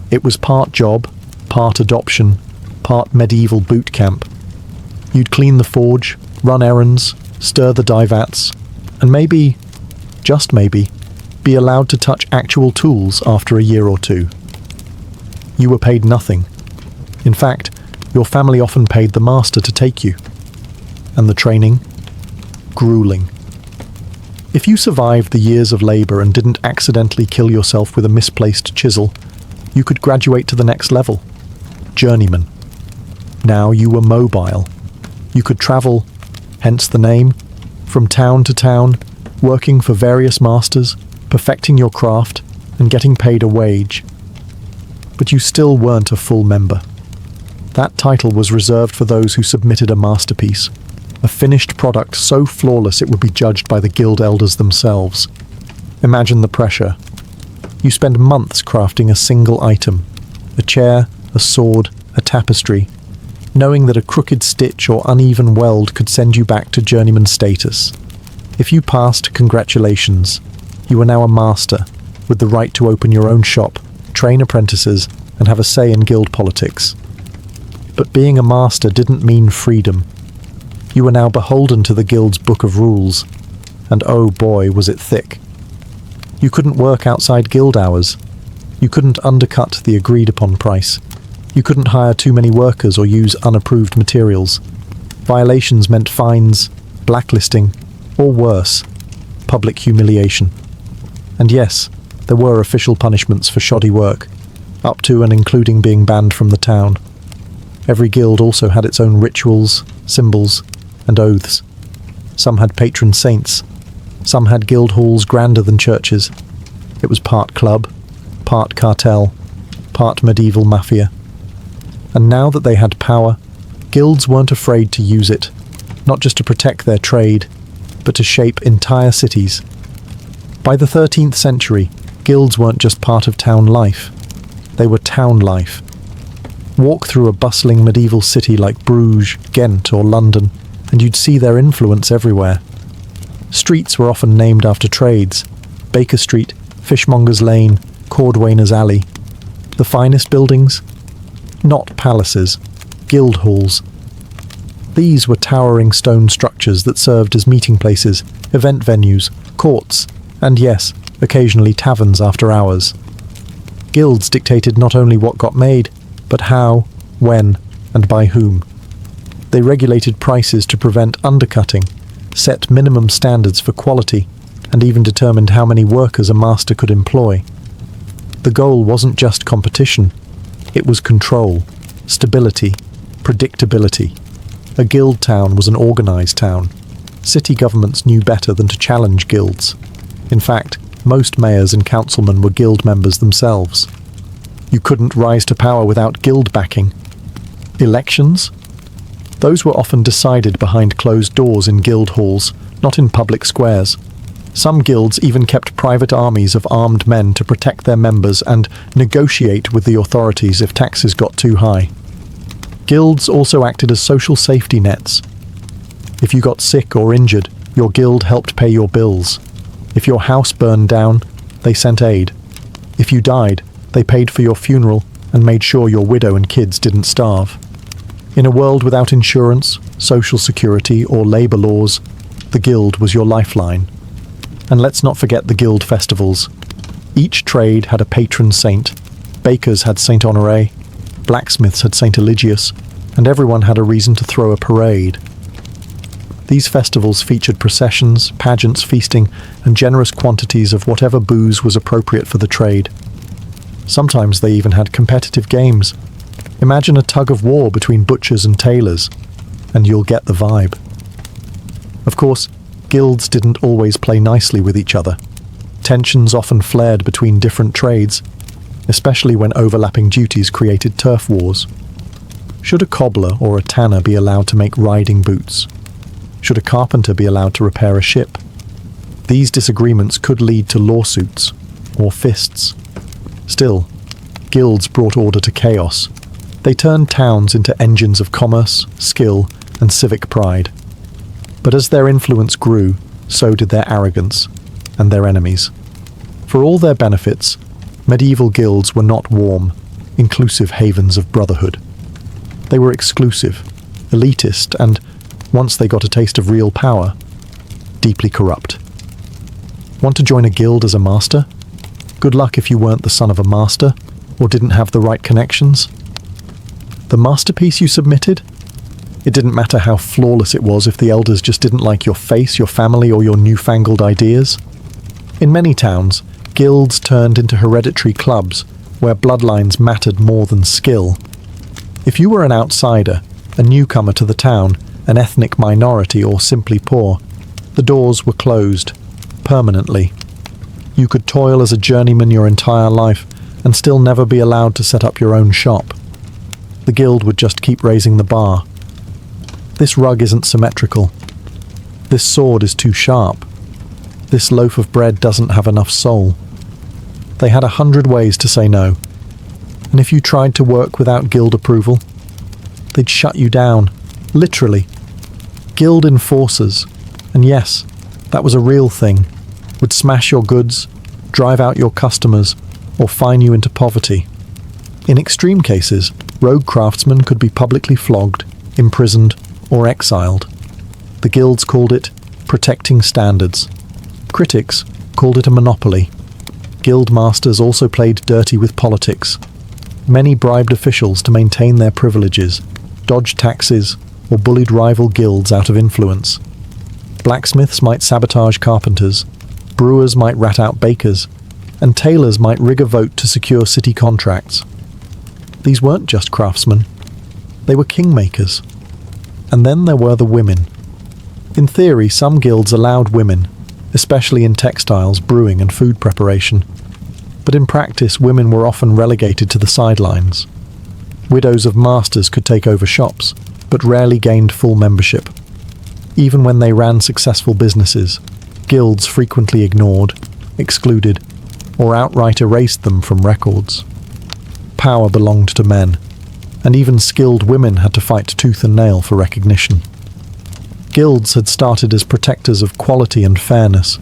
It was part job, part adoption, part medieval boot camp. You'd clean the forge, run errands, stir the dye vats, and maybe, just maybe, be allowed to touch actual tools after a year or two. You were paid nothing. In fact, your family often paid the master to take you. And the training? Grueling. If you survived the years of labour and didn't accidentally kill yourself with a misplaced chisel, you could graduate to the next level. Journeyman. Now you were mobile. You could travel, hence the name, from town to town, working for various masters, perfecting your craft, and getting paid a wage. But you still weren't a full member. That title was reserved for those who submitted a masterpiece, a finished product so flawless it would be judged by the guild elders themselves. Imagine the pressure. You spend months crafting a single item, a chair, a sword, a tapestry, knowing that a crooked stitch or uneven weld could send you back to journeyman status. If you passed, congratulations. You were now a master, with the right to open your own shop, train apprentices, and have a say in guild politics. But being a master didn't mean freedom. You were now beholden to the guild's book of rules, and oh boy, was it thick. You couldn't work outside guild hours. You couldn't undercut the agreed-upon price. You couldn't hire too many workers or use unapproved materials. Violations meant fines, blacklisting, or worse, public humiliation. And yes, there were official punishments for shoddy work, up to and including being banned from the town. Every guild also had its own rituals, symbols, and oaths. Some had patron saints. Some had guild halls grander than churches. It was part club, part cartel, part medieval mafia. And now that they had power, guilds weren't afraid to use it, not just to protect their trade, but to shape entire cities. By the 13th century, guilds weren't just part of town life. They were town life. Walk through a bustling medieval city like Bruges, Ghent, or London, and you'd see their influence everywhere. Streets were often named after trades: Baker Street, Fishmonger's Lane, Cordwainer's Alley. The finest buildings? Not palaces, guild halls. These were towering stone structures that served as meeting places, event venues, courts, and yes, occasionally taverns after hours. Guilds dictated not only what got made, but how, when, and by whom. They regulated prices to prevent undercutting, set minimum standards for quality, and even determined how many workers a master could employ. The goal wasn't just competition, it was control, stability, predictability. A guild town was an organised town. City governments knew better than to challenge guilds. In fact, most mayors and councilmen were guild members themselves. You couldn't rise to power without guild backing. Elections? Those were often decided behind closed doors in guild halls, not in public squares. Some guilds even kept private armies of armed men to protect their members and negotiate with the authorities if taxes got too high. Guilds also acted as social safety nets. If you got sick or injured, your guild helped pay your bills. If your house burned down, they sent aid. If you died, they paid for your funeral and made sure your widow and kids didn't starve. In a world without insurance, social security, or labour laws, the guild was your lifeline. And let's not forget the guild festivals. Each trade had a patron saint. Bakers had Saint Honoré, blacksmiths had Saint Eligius, and everyone had a reason to throw a parade. These festivals featured processions, pageants, feasting, and generous quantities of whatever booze was appropriate for the trade. Sometimes they even had competitive games. Imagine a tug of war between butchers and tailors, and you'll get the vibe. Of course, guilds didn't always play nicely with each other. Tensions often flared between different trades, especially when overlapping duties created turf wars. Should a cobbler or a tanner be allowed to make riding boots? Should a carpenter be allowed to repair a ship? These disagreements could lead to lawsuits or fists. Still, guilds brought order to chaos. They turned towns into engines of commerce, skill, and civic pride. But as their influence grew, so did their arrogance and their enemies. For all their benefits, medieval guilds were not warm, inclusive havens of brotherhood. They were exclusive, elitist, and, once they got a taste of real power, deeply corrupt. Want to join a guild as a master? Good luck if you weren't the son of a master, or didn't have the right connections. The masterpiece you submitted? It didn't matter how flawless it was if the elders just didn't like your face, your family, or your newfangled ideas. In many towns, guilds turned into hereditary clubs, where bloodlines mattered more than skill. If you were an outsider, a newcomer to the town, an ethnic minority, or simply poor, the doors were closed, permanently. You could toil as a journeyman your entire life, and still never be allowed to set up your own shop. The guild would just keep raising the bar. This rug isn't symmetrical. This sword is too sharp. This loaf of bread doesn't have enough soul. They had 100 ways to say no. And if you tried to work without guild approval, they'd shut you down, literally. Guild enforcers, and yes, that was a real thing, would smash your goods, drive out your customers, or fine you into poverty. In extreme cases, rogue craftsmen could be publicly flogged, imprisoned, or exiled. The guilds called it protecting standards. Critics called it a monopoly. Guild masters also played dirty with politics. Many bribed officials to maintain their privileges, dodged taxes, or bullied rival guilds out of influence. Blacksmiths might sabotage carpenters, brewers might rat out bakers, and tailors might rig a vote to secure city contracts. These weren't just craftsmen. They were kingmakers. And then there were the women. In theory, some guilds allowed women, especially in textiles, brewing, and food preparation. But in practice, women were often relegated to the sidelines. Widows of masters could take over shops, but rarely gained full membership. Even when they ran successful businesses, guilds frequently ignored, excluded, or outright erased them from records. Power belonged to men, and even skilled women had to fight tooth and nail for recognition. Guilds had started as protectors of quality and fairness,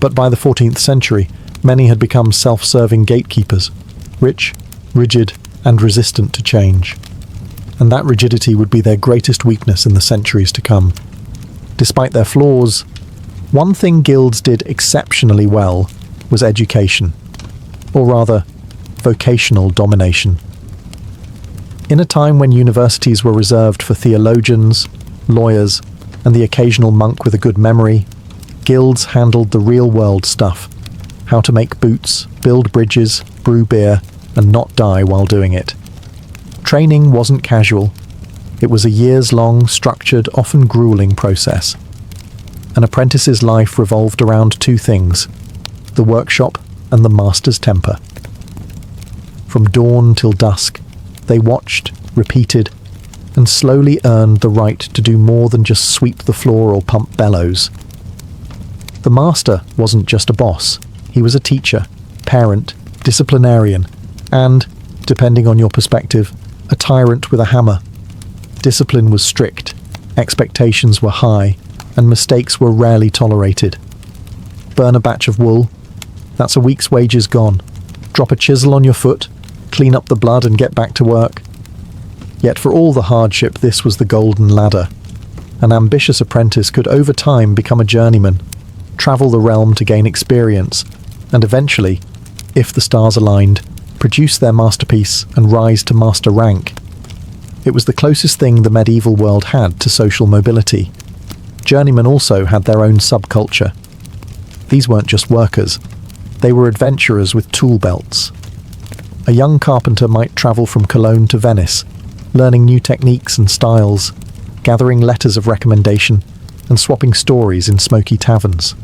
but by the 14th century, many had become self-serving gatekeepers, rich, rigid, and resistant to change. And that rigidity would be their greatest weakness in the centuries to come. Despite their flaws, one thing guilds did exceptionally well was education, or rather, vocational domination. In a time when universities were reserved for theologians, lawyers, and the occasional monk with a good memory, guilds handled the real-world stuff: how to make boots, build bridges, brew beer, and not die while doing it. Training wasn't casual. It was a years-long, structured, often grueling process. An apprentice's life revolved around two things: the workshop and the master's temper. From dawn till dusk, they watched, repeated, and slowly earned the right to do more than just sweep the floor or pump bellows. The master wasn't just a boss. He was a teacher, parent, disciplinarian, and, depending on your perspective, a tyrant with a hammer. Discipline was strict, expectations were high, and mistakes were rarely tolerated. Burn a batch of wool? That's a week's wages gone. Drop a chisel on your foot, clean up the blood and get back to work. Yet for all the hardship, this was the golden ladder. An ambitious apprentice could over time become a journeyman, travel the realm to gain experience, and eventually, if the stars aligned, produce their masterpiece and rise to master rank. It was the closest thing the medieval world had to social mobility. Journeymen also had their own subculture. These weren't just workers. They were adventurers with tool belts. A young carpenter might travel from Cologne to Venice, learning new techniques and styles, gathering letters of recommendation, and swapping stories in smoky taverns.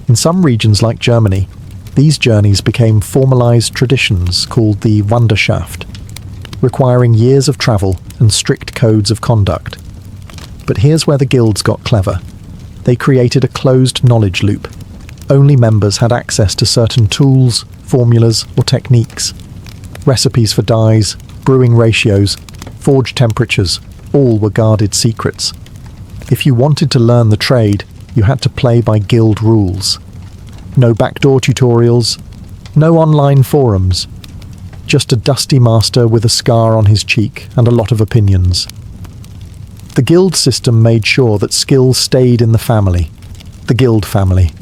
In some regions like Germany, these journeys became formalized traditions called the Wanderschaft, requiring years of travel and strict codes of conduct. But here's where the guilds got clever. They created a closed knowledge loop. Only members had access to certain tools, formulas, or techniques. Recipes for dyes, brewing ratios, forge temperatures, all were guarded secrets. If you wanted to learn the trade, you had to play by guild rules. No backdoor tutorials, no online forums, just a dusty master with a scar on his cheek and a lot of opinions. The guild system made sure that skill stayed in the family, the guild family.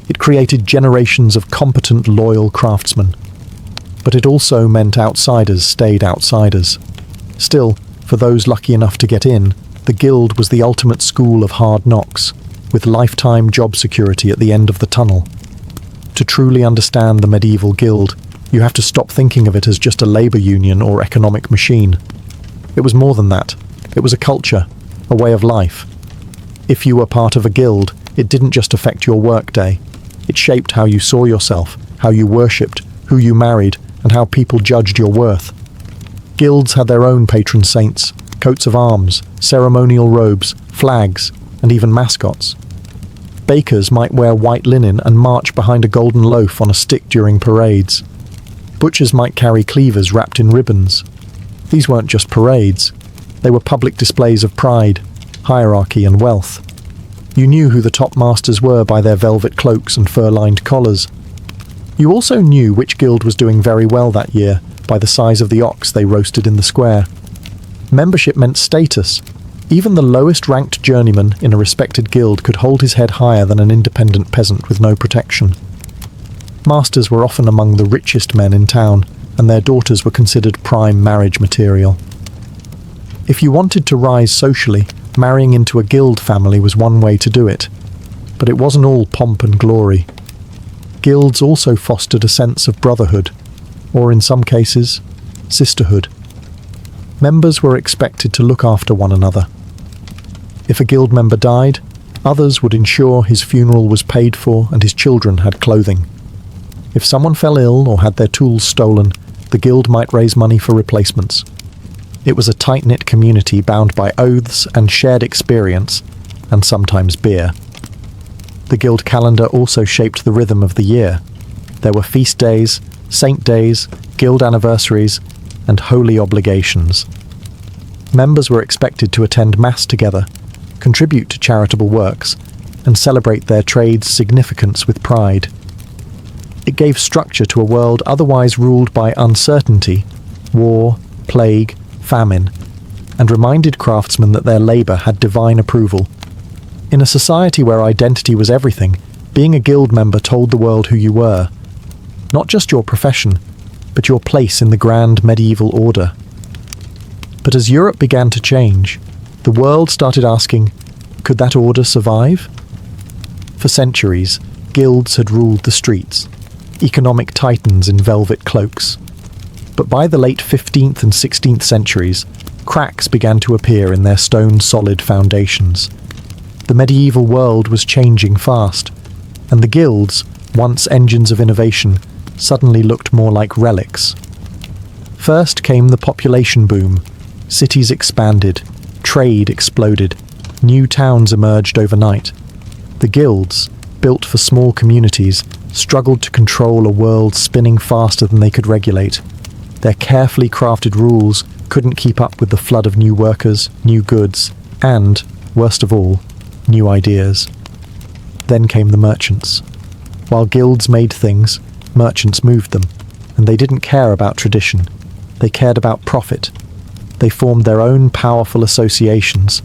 It created generations of competent, loyal craftsmen. But it also meant outsiders stayed outsiders. Still, for those lucky enough to get in, the guild was the ultimate school of hard knocks, with lifetime job security at the end of the tunnel. To truly understand the medieval guild, you have to stop thinking of it as just a labor union or economic machine. It was more than that. It was a culture, a way of life. If you were part of a guild, it didn't just affect your workday. It shaped how you saw yourself, how you worshipped, who you married, and how people judged your worth. Guilds had their own patron saints, coats of arms, ceremonial robes, flags, and even mascots. Bakers might wear white linen and march behind a golden loaf on a stick during parades. Butchers might carry cleavers wrapped in ribbons. These weren't just parades. They were public displays of pride, hierarchy, and wealth. You knew who the top masters were by their velvet cloaks and fur-lined collars, You also knew which guild was doing very well that year by the size of the ox they roasted in the square. Membership meant status. Even the lowest ranked journeyman in a respected guild could hold his head higher than an independent peasant with no protection. Masters were often among the richest men in town, and their daughters were considered prime marriage material. If you wanted to rise socially, marrying into a guild family was one way to do it. But it wasn't all pomp and glory. Guilds also fostered a sense of brotherhood, or in some cases, sisterhood. Members were expected to look after one another. If a guild member died, others would ensure his funeral was paid for and his children had clothing. If someone fell ill or had their tools stolen, the guild might raise money for replacements. It was a tight-knit community bound by oaths and shared experience, and sometimes beer. The guild calendar also shaped the rhythm of the year. There were feast days, saint days, guild anniversaries, and holy obligations. Members were expected to attend mass together, contribute to charitable works, and celebrate their trade's significance with pride. It gave structure to a world otherwise ruled by uncertainty, war, plague, famine, and reminded craftsmen that their labour had divine approval. In a society where identity was everything, being a guild member told the world who you were. Not just your profession, but your place in the grand medieval order. But as Europe began to change, the world started asking, could that order survive? For centuries, guilds had ruled the streets, economic titans in velvet cloaks. But by the late 15th and 16th centuries, cracks began to appear in their stone-solid foundations. The medieval world was changing fast, and the guilds, once engines of innovation, suddenly looked more like relics. First came the population boom. Cities expanded, trade exploded, new towns emerged overnight. The guilds, built for small communities, struggled to control a world spinning faster than they could regulate. Their carefully crafted rules couldn't keep up with the flood of new workers, new goods, and, worst of all, new ideas. Then came the merchants. While guilds made things, merchants moved them, and they didn't care about tradition. They cared about profit. They formed their own powerful associations,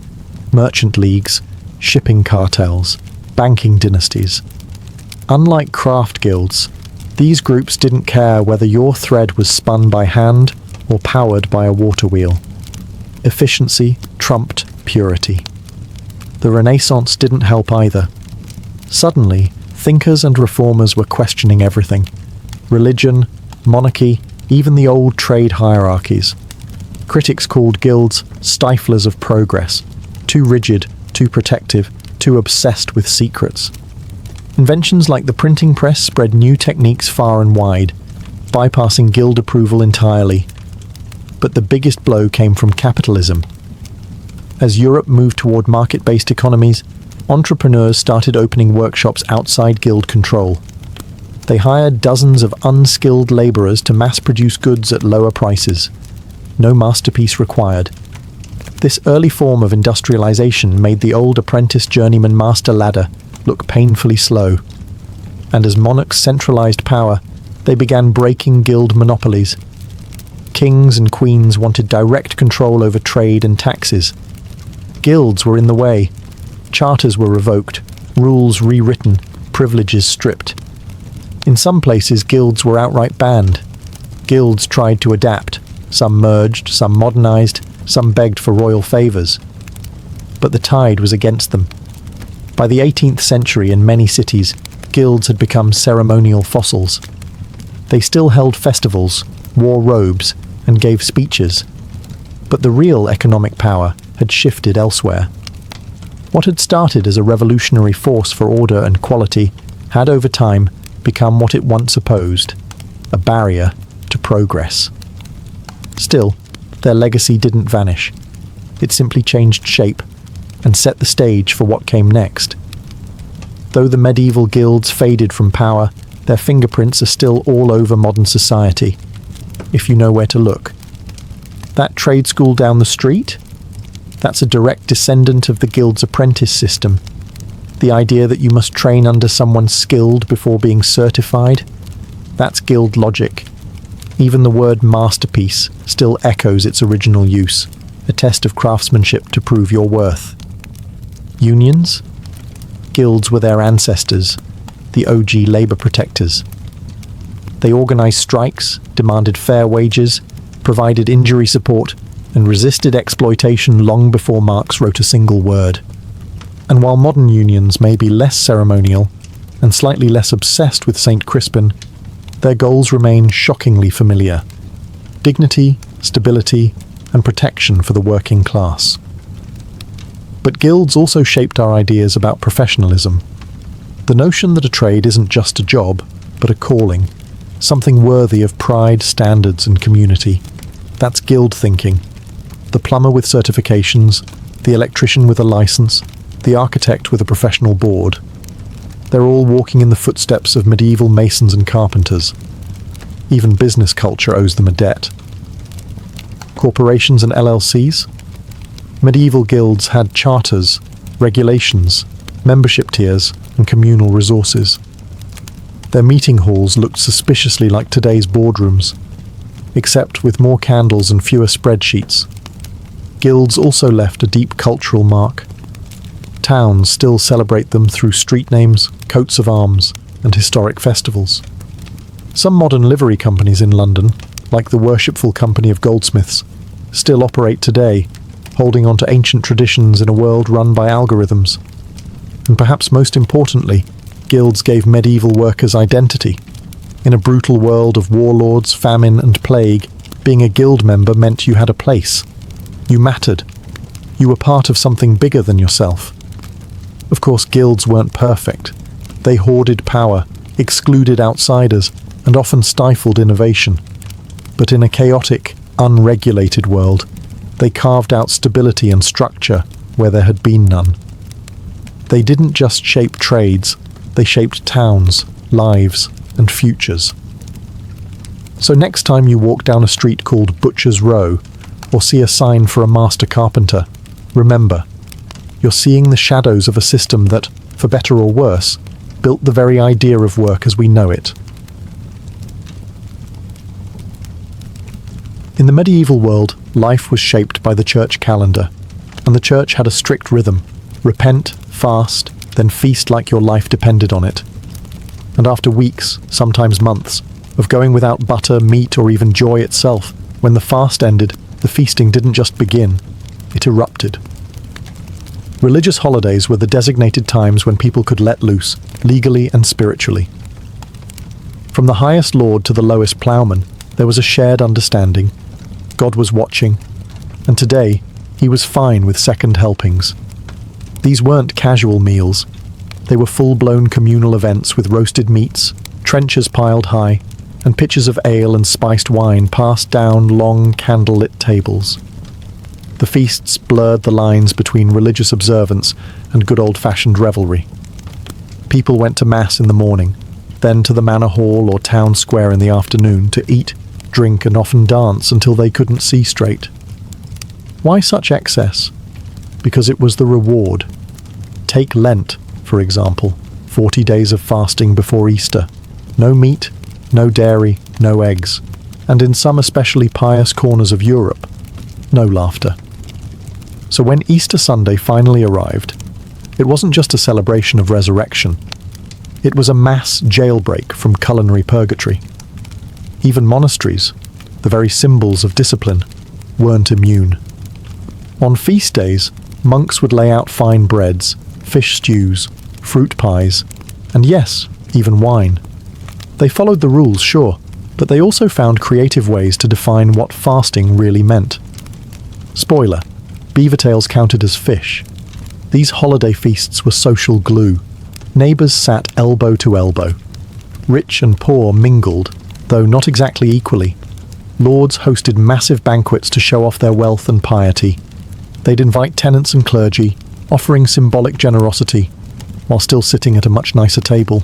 merchant leagues, shipping cartels, banking dynasties. Unlike craft guilds, these groups didn't care whether your thread was spun by hand or powered by a water wheel. Efficiency trumped purity. The Renaissance didn't help either. Suddenly, thinkers and reformers were questioning everything. Religion, monarchy, even the old trade hierarchies. Critics called guilds stiflers of progress, too rigid, too protective, too obsessed with secrets. Inventions like the printing press spread new techniques far and wide, bypassing guild approval entirely. But the biggest blow came from capitalism. As Europe moved toward market-based economies, entrepreneurs started opening workshops outside guild control. They hired dozens of unskilled labourers to mass-produce goods at lower prices. No masterpiece required. This early form of industrialization made the old apprentice journeyman master ladder look painfully slow. And as monarchs centralized power, they began breaking guild monopolies. Kings and queens wanted direct control over trade and taxes. Guilds were in the way. Charters were revoked, rules rewritten, privileges stripped. In some places, guilds were outright banned. Guilds tried to adapt. Some merged, some modernized, some begged for royal favors. But the tide was against them. By the 18th century, in many cities, guilds had become ceremonial fossils. They still held festivals, wore robes, and gave speeches. But the real economic power had shifted elsewhere. What had started as a revolutionary force for order and quality had over time become what it once opposed, a barrier to progress. Still, their legacy didn't vanish. It simply changed shape and set the stage for what came next. Though the medieval guilds faded from power, their fingerprints are still all over modern society, if you know where to look. That trade school down the street? That's a direct descendant of the guild's apprentice system. The idea that you must train under someone skilled before being certified. That's guild logic. Even the word masterpiece still echoes its original use, a test of craftsmanship to prove your worth. Unions? Guilds were their ancestors, the OG labour protectors. They organised strikes, demanded fair wages, provided injury support, and resisted exploitation long before Marx wrote a single word. And while modern unions may be less ceremonial and slightly less obsessed with St. Crispin, their goals remain shockingly familiar: dignity, stability, and protection for the working class. But guilds also shaped our ideas about professionalism. The notion that a trade isn't just a job, but a calling, something worthy of pride, standards, and community. That's guild thinking. The plumber with certifications, the electrician with a license, the architect with a professional board. They're all walking in the footsteps of medieval masons and carpenters. Even business culture owes them a debt. Corporations and LLCs? Medieval guilds had charters, regulations, membership tiers, and communal resources. Their meeting halls looked suspiciously like today's boardrooms, except with more candles and fewer spreadsheets. Guilds also left a deep cultural mark. Towns still celebrate them through street names, coats of arms, and historic festivals. Some modern livery companies in London, like the Worshipful Company of Goldsmiths, still operate today, holding on to ancient traditions in a world run by algorithms. And perhaps most importantly, guilds gave medieval workers identity. In a brutal world of warlords, famine, and plague, being a guild member meant you had a place. You mattered. You were part of something bigger than yourself. Of course, guilds weren't perfect. They hoarded power, excluded outsiders, and often stifled innovation. But in a chaotic, unregulated world, they carved out stability and structure where there had been none. They didn't just shape trades, they shaped towns, lives, and futures. So next time you walk down a street called Butcher's Row, or see a sign for a master carpenter, remember, you're seeing the shadows of a system that, for better or worse, built the very idea of work as we know it. In the medieval world, life was shaped by the church calendar, and the church had a strict rhythm: repent, fast, then feast like your life depended on it. And after weeks, sometimes months, of going without butter, meat, or even joy itself, when the fast ended, the feasting didn't just begin, it erupted. Religious holidays were the designated times when people could let loose, legally and spiritually. From the highest lord to the lowest ploughman, there was a shared understanding. God was watching, and today, he was fine with second helpings. These weren't casual meals. They were full-blown communal events with roasted meats, trenchers piled high, and pitchers of ale and spiced wine passed down long candle-lit tables. The feasts blurred the lines between religious observance and good old-fashioned revelry. People went to Mass in the morning, then to the manor hall or town square in the afternoon to eat, drink, and often dance until they couldn't see straight. Why such excess? Because it was the reward. Take Lent, for example, 40 days of fasting before Easter. No meat, no dairy, no eggs, and in some especially pious corners of Europe, no laughter. So when Easter Sunday finally arrived, it wasn't just a celebration of resurrection. It was a mass jailbreak from culinary purgatory. Even monasteries, the very symbols of discipline, weren't immune. On feast days, monks would lay out fine breads, fish stews, fruit pies, and yes, even wine. They followed the rules, sure, but they also found creative ways to define what fasting really meant. Spoiler, beaver tails counted as fish. These holiday feasts were social glue. Neighbours sat elbow to elbow. Rich and poor mingled, though not exactly equally. Lords hosted massive banquets to show off their wealth and piety. They'd invite tenants and clergy, offering symbolic generosity, while still sitting at a much nicer table.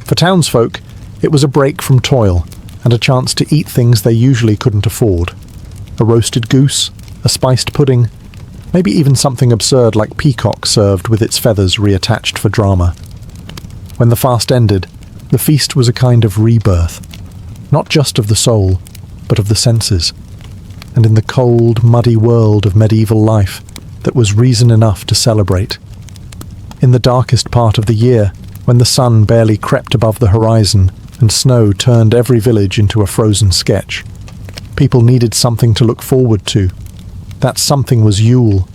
For townsfolk, it was a break from toil and a chance to eat things they usually couldn't afford. A roasted goose, a spiced pudding, maybe even something absurd like peacock served with its feathers reattached for drama. When the fast ended, The feast was a kind of rebirth, not just of the soul, but of the senses, and in the cold, muddy world of medieval life, that was reason enough to celebrate. In the darkest part of the year, when the sun barely crept above the horizon and snow turned every village into a frozen sketch, people needed something to look forward to. That something was Yule,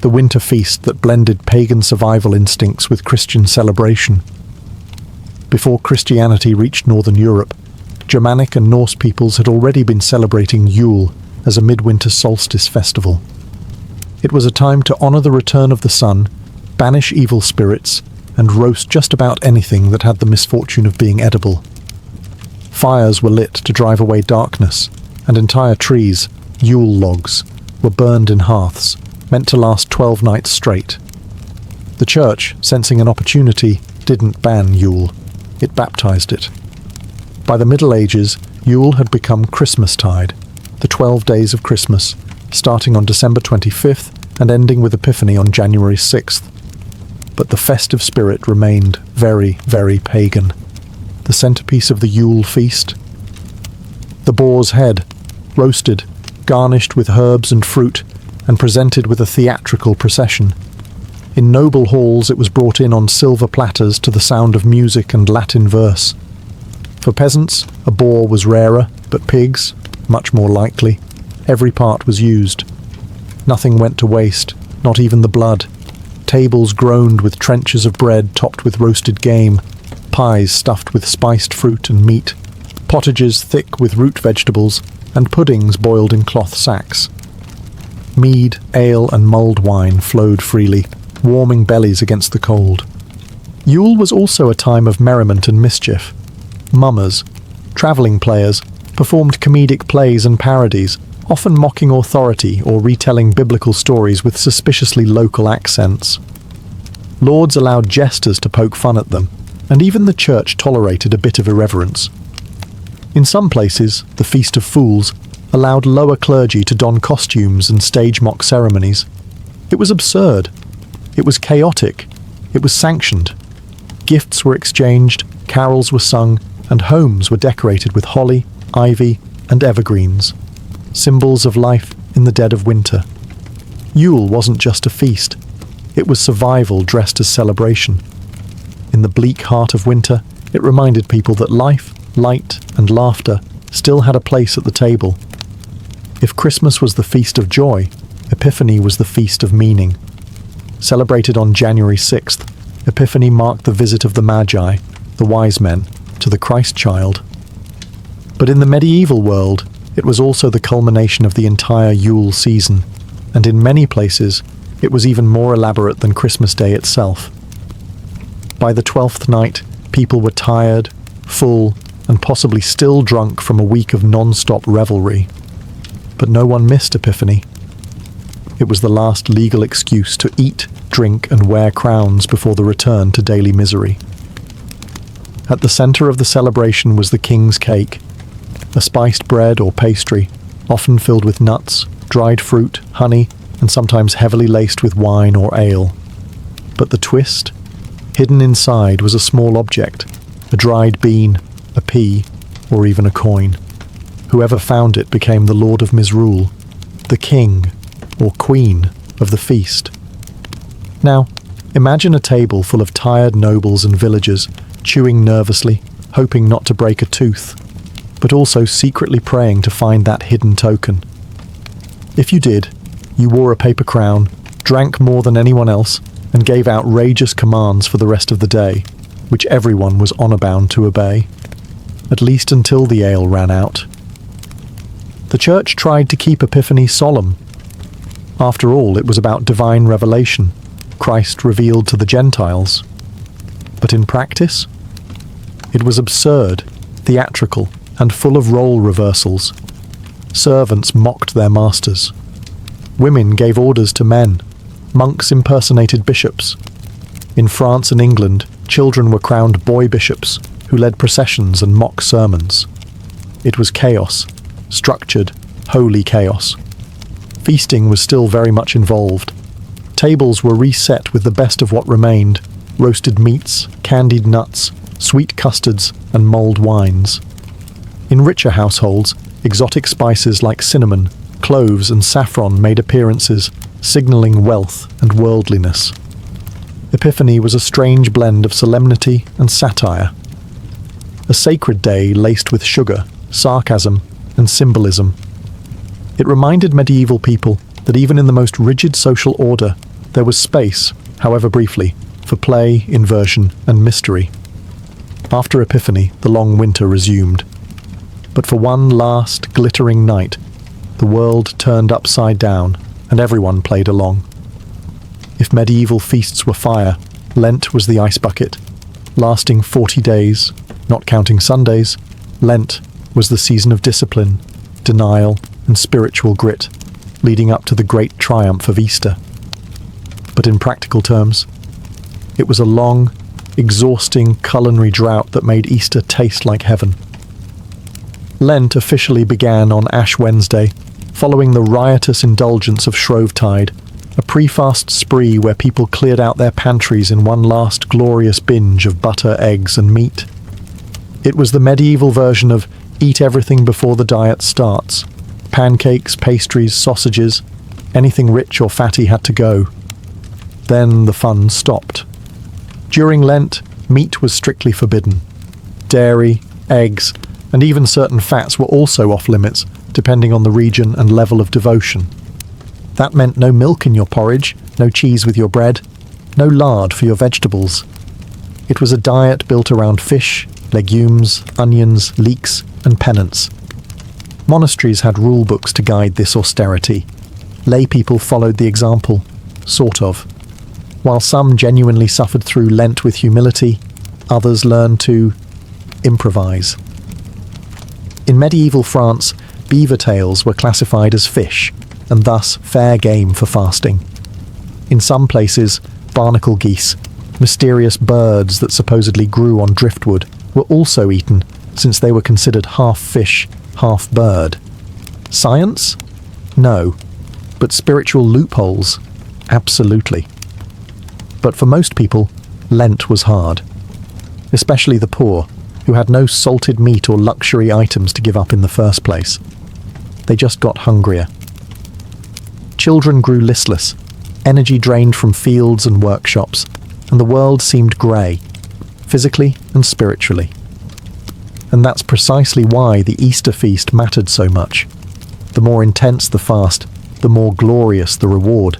the winter feast that blended pagan survival instincts with Christian celebration. Before Christianity reached Northern Europe, Germanic and Norse peoples had already been celebrating Yule as a midwinter solstice festival. It was a time to honor the return of the sun, banish evil spirits, and roast just about anything that had the misfortune of being edible. Fires were lit to drive away darkness, and entire trees, Yule logs, were burned in hearths, meant to last 12 nights straight. The church, sensing an opportunity, didn't ban Yule. It baptized it. By the Middle Ages, Yule had become Christmastide, the 12 days of Christmas, starting on December 25th and ending with Epiphany on January 6th. But the festive spirit remained very, very pagan. The centerpiece of the Yule feast? The boar's head, roasted, garnished with herbs and fruit, and presented with a theatrical procession. In noble halls it was brought in on silver platters to the sound of music and Latin verse. For peasants, a boar was rarer, but pigs, much more likely. Every part was used. Nothing went to waste, not even the blood. Tables groaned with trenchers of bread topped with roasted game, pies stuffed with spiced fruit and meat, pottages thick with root vegetables, and puddings boiled in cloth sacks. Mead, ale, and mulled wine flowed freely, warming bellies against the cold. Yule was also a time of merriment and mischief. Mummers, travelling players, performed comedic plays and parodies, often mocking authority or retelling biblical stories with suspiciously local accents. Lords allowed jesters to poke fun at them, and even the church tolerated a bit of irreverence. In some places, the Feast of Fools allowed lower clergy to don costumes and stage mock ceremonies. It was absurd. It was chaotic. It was sanctioned. Gifts were exchanged, carols were sung, and homes were decorated with holly, ivy, and evergreens, symbols of life in the dead of winter. Yule wasn't just a feast. It was survival dressed as celebration. In the bleak heart of winter, it reminded people that life, light, and laughter still had a place at the table. If Christmas was the feast of joy, Epiphany was the feast of meaning. Celebrated on January 6th, Epiphany marked the visit of the Magi, the wise men, to the Christ child. But in the medieval world, it was also the culmination of the entire Yule season, and in many places, it was even more elaborate than Christmas Day itself. By the 12th night, people were tired, full, and possibly still drunk from a week of non-stop revelry. But no one missed Epiphany. It was the last legal excuse to eat, drink, and wear crowns before the return to daily misery. At the centre of the celebration was the king's cake, a spiced bread or pastry, often filled with nuts, dried fruit, honey, and sometimes heavily laced with wine or ale. But the twist? Hidden inside was a small object, a dried bean, a pea, or even a coin. Whoever found it became the Lord of Misrule, the king, or queen, of the feast. Now, imagine a table full of tired nobles and villagers, chewing nervously, hoping not to break a tooth, but also secretly praying to find that hidden token. If you did, you wore a paper crown, drank more than anyone else, and gave outrageous commands for the rest of the day, which everyone was honour-bound to obey, at least until the ale ran out. The church tried to keep Epiphany solemn. After all, it was about divine revelation, Christ revealed to the Gentiles. But in practice, it was absurd, theatrical, and full of role reversals. Servants mocked their masters. Women gave orders to men. Monks impersonated bishops. In France and England, children were crowned boy bishops, who led processions and mock sermons. It was chaos, structured, holy chaos. Feasting was still very much involved. Tables were reset with the best of what remained: roasted meats, candied nuts, sweet custards and mulled wines. In richer households, exotic spices like cinnamon, cloves and saffron made appearances, signalling wealth and worldliness. Epiphany was a strange blend of solemnity and satire. A sacred day laced with sugar, sarcasm, and symbolism. It reminded medieval people that even in the most rigid social order, there was space, however briefly, for play, inversion, and mystery. After Epiphany, the long winter resumed. But for one last, glittering night, the world turned upside down, and everyone played along. If medieval feasts were fire, Lent was the ice bucket. Lasting 40 days, not counting Sundays, Lent was the season of discipline, denial, and spiritual grit, leading up to the great triumph of Easter. But in practical terms, it was a long, exhausting culinary drought that made Easter taste like heaven. Lent officially began on Ash Wednesday, following the riotous indulgence of Shrovetide, a pre-fast spree where people cleared out their pantries in one last glorious binge of butter, eggs, and meat. It was the medieval version of eat everything before the diet starts. Pancakes, pastries, sausages, anything rich or fatty had to go. Then the fun stopped. During Lent, meat was strictly forbidden. Dairy, eggs, and even certain fats were also off limits, depending on the region and level of devotion. That meant no milk in your porridge, no cheese with your bread, no lard for your vegetables. It was a diet built around fish, legumes, onions, leeks, and penance. Monasteries had rule books to guide this austerity. Lay people followed the example, sort of. While some genuinely suffered through Lent with humility, others learned to improvise. In medieval France, beaver tails were classified as fish, and thus fair game for fasting. In some places, barnacle geese, mysterious birds that supposedly grew on driftwood, were also eaten, since they were considered half fish, half bird. Science? No. But spiritual loopholes? Absolutely. But for most people, Lent was hard. Especially the poor, who had no salted meat or luxury items to give up in the first place. They just got hungrier. Children grew listless, energy drained from fields and workshops, and the world seemed grey, physically and spiritually. And that's precisely why the Easter feast mattered so much. The more intense the fast, the more glorious the reward.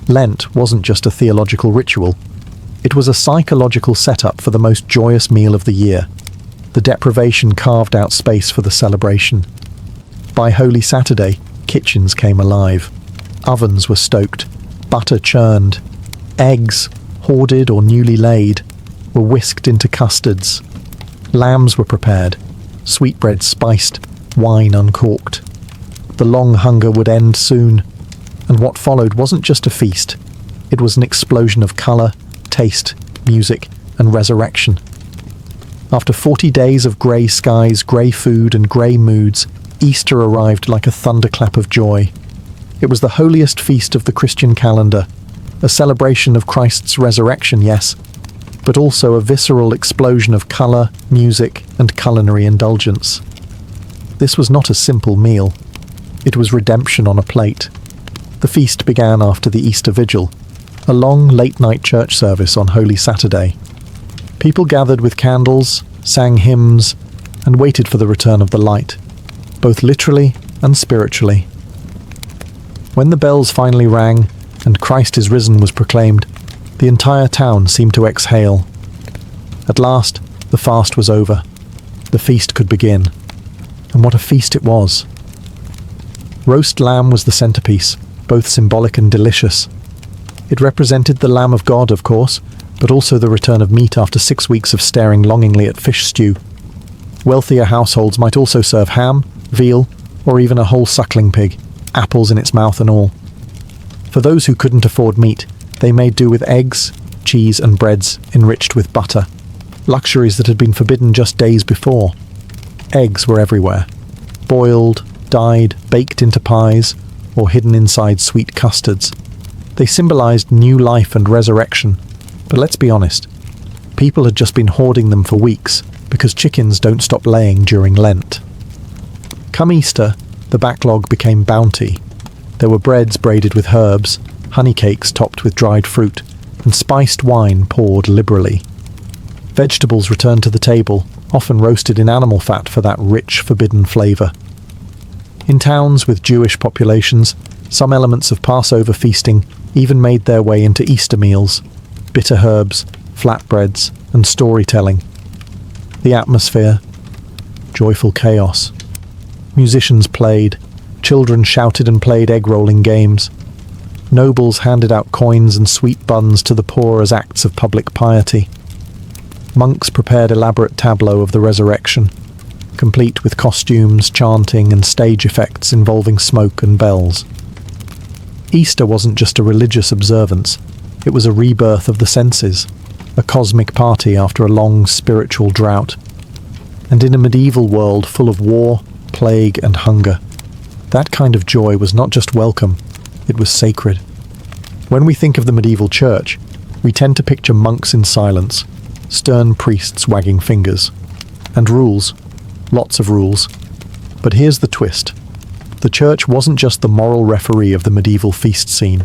Lent wasn't just a theological ritual. It was a psychological setup for the most joyous meal of the year. The deprivation carved out space for the celebration. By Holy Saturday, kitchens came alive. Ovens were stoked, butter churned, eggs, hoarded or newly laid, were whisked into custards. Lambs were prepared, sweetbread spiced, wine uncorked. The long hunger would end soon, and what followed wasn't just a feast. It was an explosion of colour, taste, music, and resurrection. After 40 days of grey skies, grey food, and grey moods, Easter arrived like a thunderclap of joy. It was the holiest feast of the Christian calendar, a celebration of Christ's resurrection, yes, but also a visceral explosion of colour, music, and culinary indulgence. This was not a simple meal. It was redemption on a plate. The feast began after the Easter Vigil, a long late-night church service on Holy Saturday. People gathered with candles, sang hymns, and waited for the return of the light, both literally and spiritually. When the bells finally rang and Christ is risen was proclaimed, the entire town seemed to exhale. At last, the fast was over. The feast could begin. And what a feast it was. Roast lamb was the centerpiece, both symbolic and delicious. It represented the Lamb of God, of course, but also the return of meat after 6 weeks of staring longingly at fish stew. Wealthier households might also serve ham, veal, or even a whole suckling pig, apples in its mouth and all. For those who couldn't afford meat, they made do with eggs, cheese, and breads enriched with butter, luxuries that had been forbidden just days before. Eggs were everywhere, boiled, dyed, baked into pies, or hidden inside sweet custards. They symbolized new life and resurrection, but let's be honest, People had just been hoarding them for weeks, because chickens don't stop laying during Lent. Come Easter, the backlog became bounty. There were breads braided with herbs, honey cakes topped with dried fruit, and spiced wine poured liberally. Vegetables returned to the table, often roasted in animal fat for that rich, forbidden flavour. In towns with Jewish populations, some elements of Passover feasting even made their way into Easter meals, bitter herbs, flatbreads, and storytelling. The atmosphere, joyful chaos. Musicians played, children shouted and played egg-rolling games. Nobles handed out coins and sweet buns to the poor as acts of public piety. Monks prepared elaborate tableaux of the resurrection, complete with costumes, chanting, and stage effects involving smoke and bells. Easter wasn't just a religious observance, it was a rebirth of the senses, a cosmic party after a long spiritual drought. And in a medieval world full of war, plague, and hunger, that kind of joy was not just welcome, it was sacred. When we think of the medieval church, we tend to picture monks in silence, stern priests wagging fingers, and rules, lots of rules. But here's the twist. The church wasn't just the moral referee of the medieval feast scene.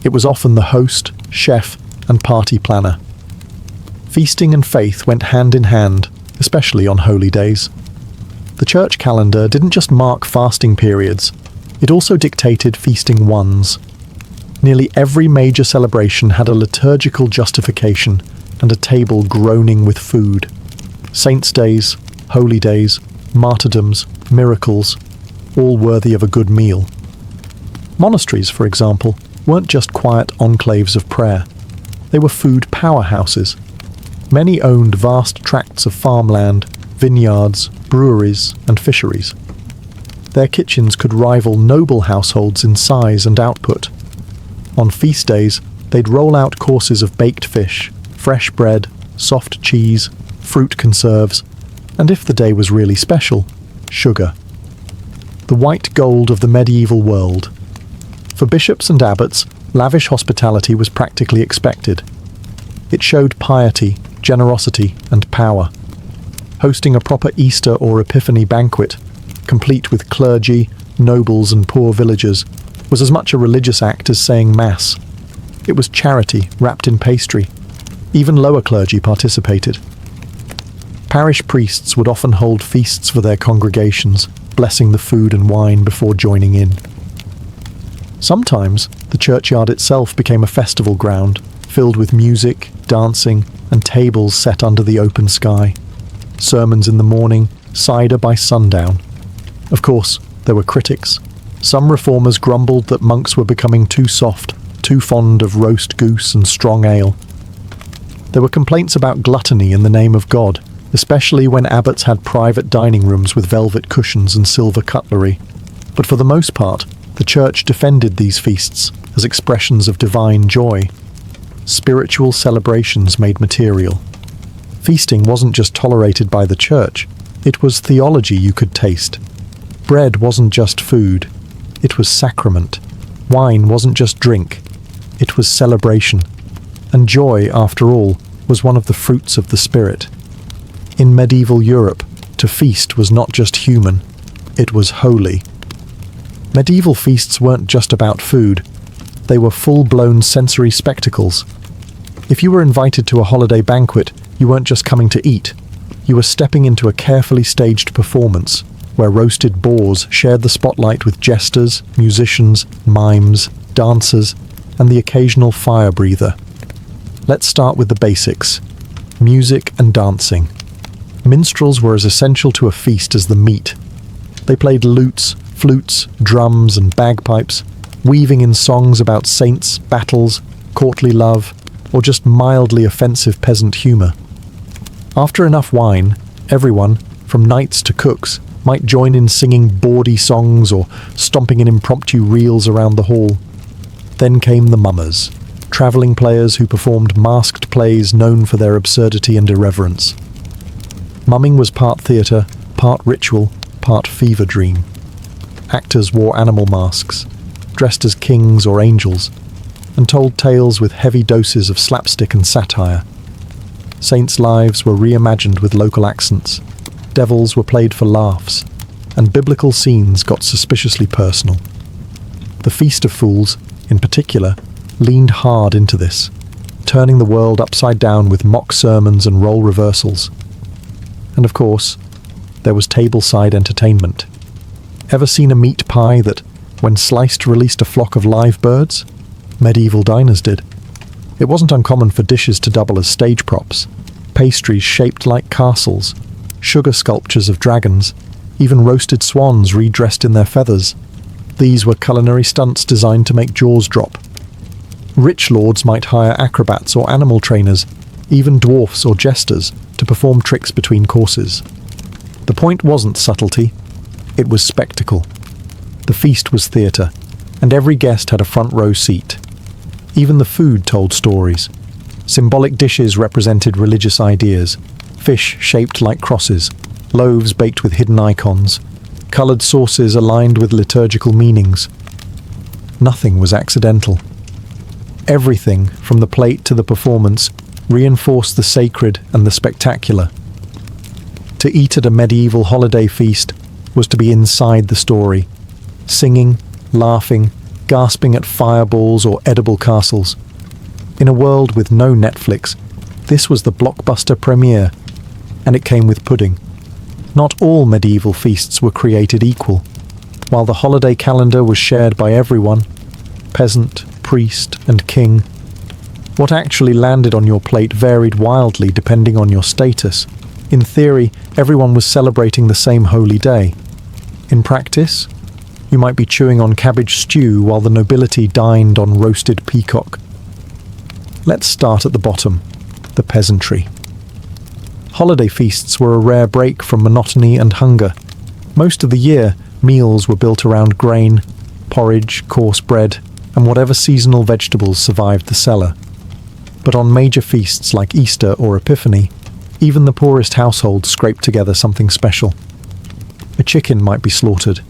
It was often the host, chef, and party planner. Feasting and faith went hand in hand, especially on holy days. The church calendar didn't just mark fasting periods, it also dictated feasting ones. Nearly every major celebration had a liturgical justification and a table groaning with food. Saints' days, holy days, martyrdoms, miracles, all worthy of a good meal. Monasteries, for example, weren't just quiet enclaves of prayer. They were food powerhouses. Many owned vast tracts of farmland, vineyards, breweries, and fisheries. Their kitchens could rival noble households in size and output. On feast days, they'd roll out courses of baked fish, fresh bread, soft cheese, fruit conserves, and if the day was really special, sugar. The white gold of the medieval world. For bishops and abbots, lavish hospitality was practically expected. It showed piety, generosity, and power. Hosting a proper Easter or Epiphany banquet, complete with clergy, nobles, and poor villagers, was as much a religious act as saying Mass. It was charity wrapped in pastry. Even lower clergy participated. Parish priests would often hold feasts for their congregations, blessing the food and wine before joining in. Sometimes, the churchyard itself became a festival ground, filled with music, dancing, and tables set under the open sky. Sermons in the morning, cider by sundown. Of course, there were critics. Some reformers grumbled that monks were becoming too soft, too fond of roast goose and strong ale. There were complaints about gluttony in the name of God, especially when abbots had private dining rooms with velvet cushions and silver cutlery. But for the most part, the church defended these feasts as expressions of divine joy. Spiritual celebrations made material. Feasting wasn't just tolerated by the church, it was theology you could taste. Bread wasn't just food, it was sacrament. Wine wasn't just drink, it was celebration. And joy, after all, was one of the fruits of the spirit. In medieval Europe, to feast was not just human, it was holy. Medieval feasts weren't just about food, they were full-blown sensory spectacles. If you were invited to a holiday banquet, you weren't just coming to eat, you were stepping into a carefully staged performance, where roasted boars shared the spotlight with jesters, musicians, mimes, dancers, and the occasional fire breather. Let's start with the basics: music and dancing. Minstrels were as essential to a feast as the meat. They played lutes, flutes, drums, and bagpipes, weaving in songs about saints, battles, courtly love, or just mildly offensive peasant humour. After enough wine, everyone, from knights to cooks, might join in singing bawdy songs or stomping in impromptu reels around the hall. Then came the mummers, travelling players who performed masked plays known for their absurdity and irreverence. Mumming was part theatre, part ritual, part fever dream. Actors wore animal masks, dressed as kings or angels, and told tales with heavy doses of slapstick and satire. Saints' lives were reimagined with local accents, devils were played for laughs, and biblical scenes got suspiciously personal. The Feast of Fools, in particular, leaned hard into this, turning the world upside down with mock sermons and role reversals. And of course, there was tableside entertainment. Ever seen a meat pie that, when sliced, released a flock of live birds? Medieval diners did. It wasn't uncommon for dishes to double as stage props, pastries shaped like castles, sugar sculptures of dragons, even roasted swans redressed in their feathers. These were culinary stunts designed to make jaws drop. Rich lords might hire acrobats or animal trainers, even dwarfs or jesters, to perform tricks between courses. The point wasn't subtlety, it was spectacle. The feast was theatre, and every guest had a front row seat. Even the food told stories. Symbolic dishes represented religious ideas, fish shaped like crosses, loaves baked with hidden icons, coloured sauces aligned with liturgical meanings. Nothing was accidental. Everything, from the plate to the performance, reinforced the sacred and the spectacular. To eat at a medieval holiday feast was to be inside the story, singing, laughing, gasping at fireballs or edible castles. In a world with no Netflix, this was the blockbuster premiere, and it came with pudding. Not all medieval feasts were created equal. While the holiday calendar was shared by everyone, peasant, priest, and king, what actually landed on your plate varied wildly depending on your status. In theory, everyone was celebrating the same holy day. In practice, you might be chewing on cabbage stew while the nobility dined on roasted peacock. Let's start at the bottom, the peasantry. Holiday feasts were a rare break from monotony and hunger. Most of the year, meals were built around grain, porridge, coarse bread, and whatever seasonal vegetables survived the cellar. But on major feasts like Easter or Epiphany, even the poorest households scraped together something special. A chicken might be slaughtered.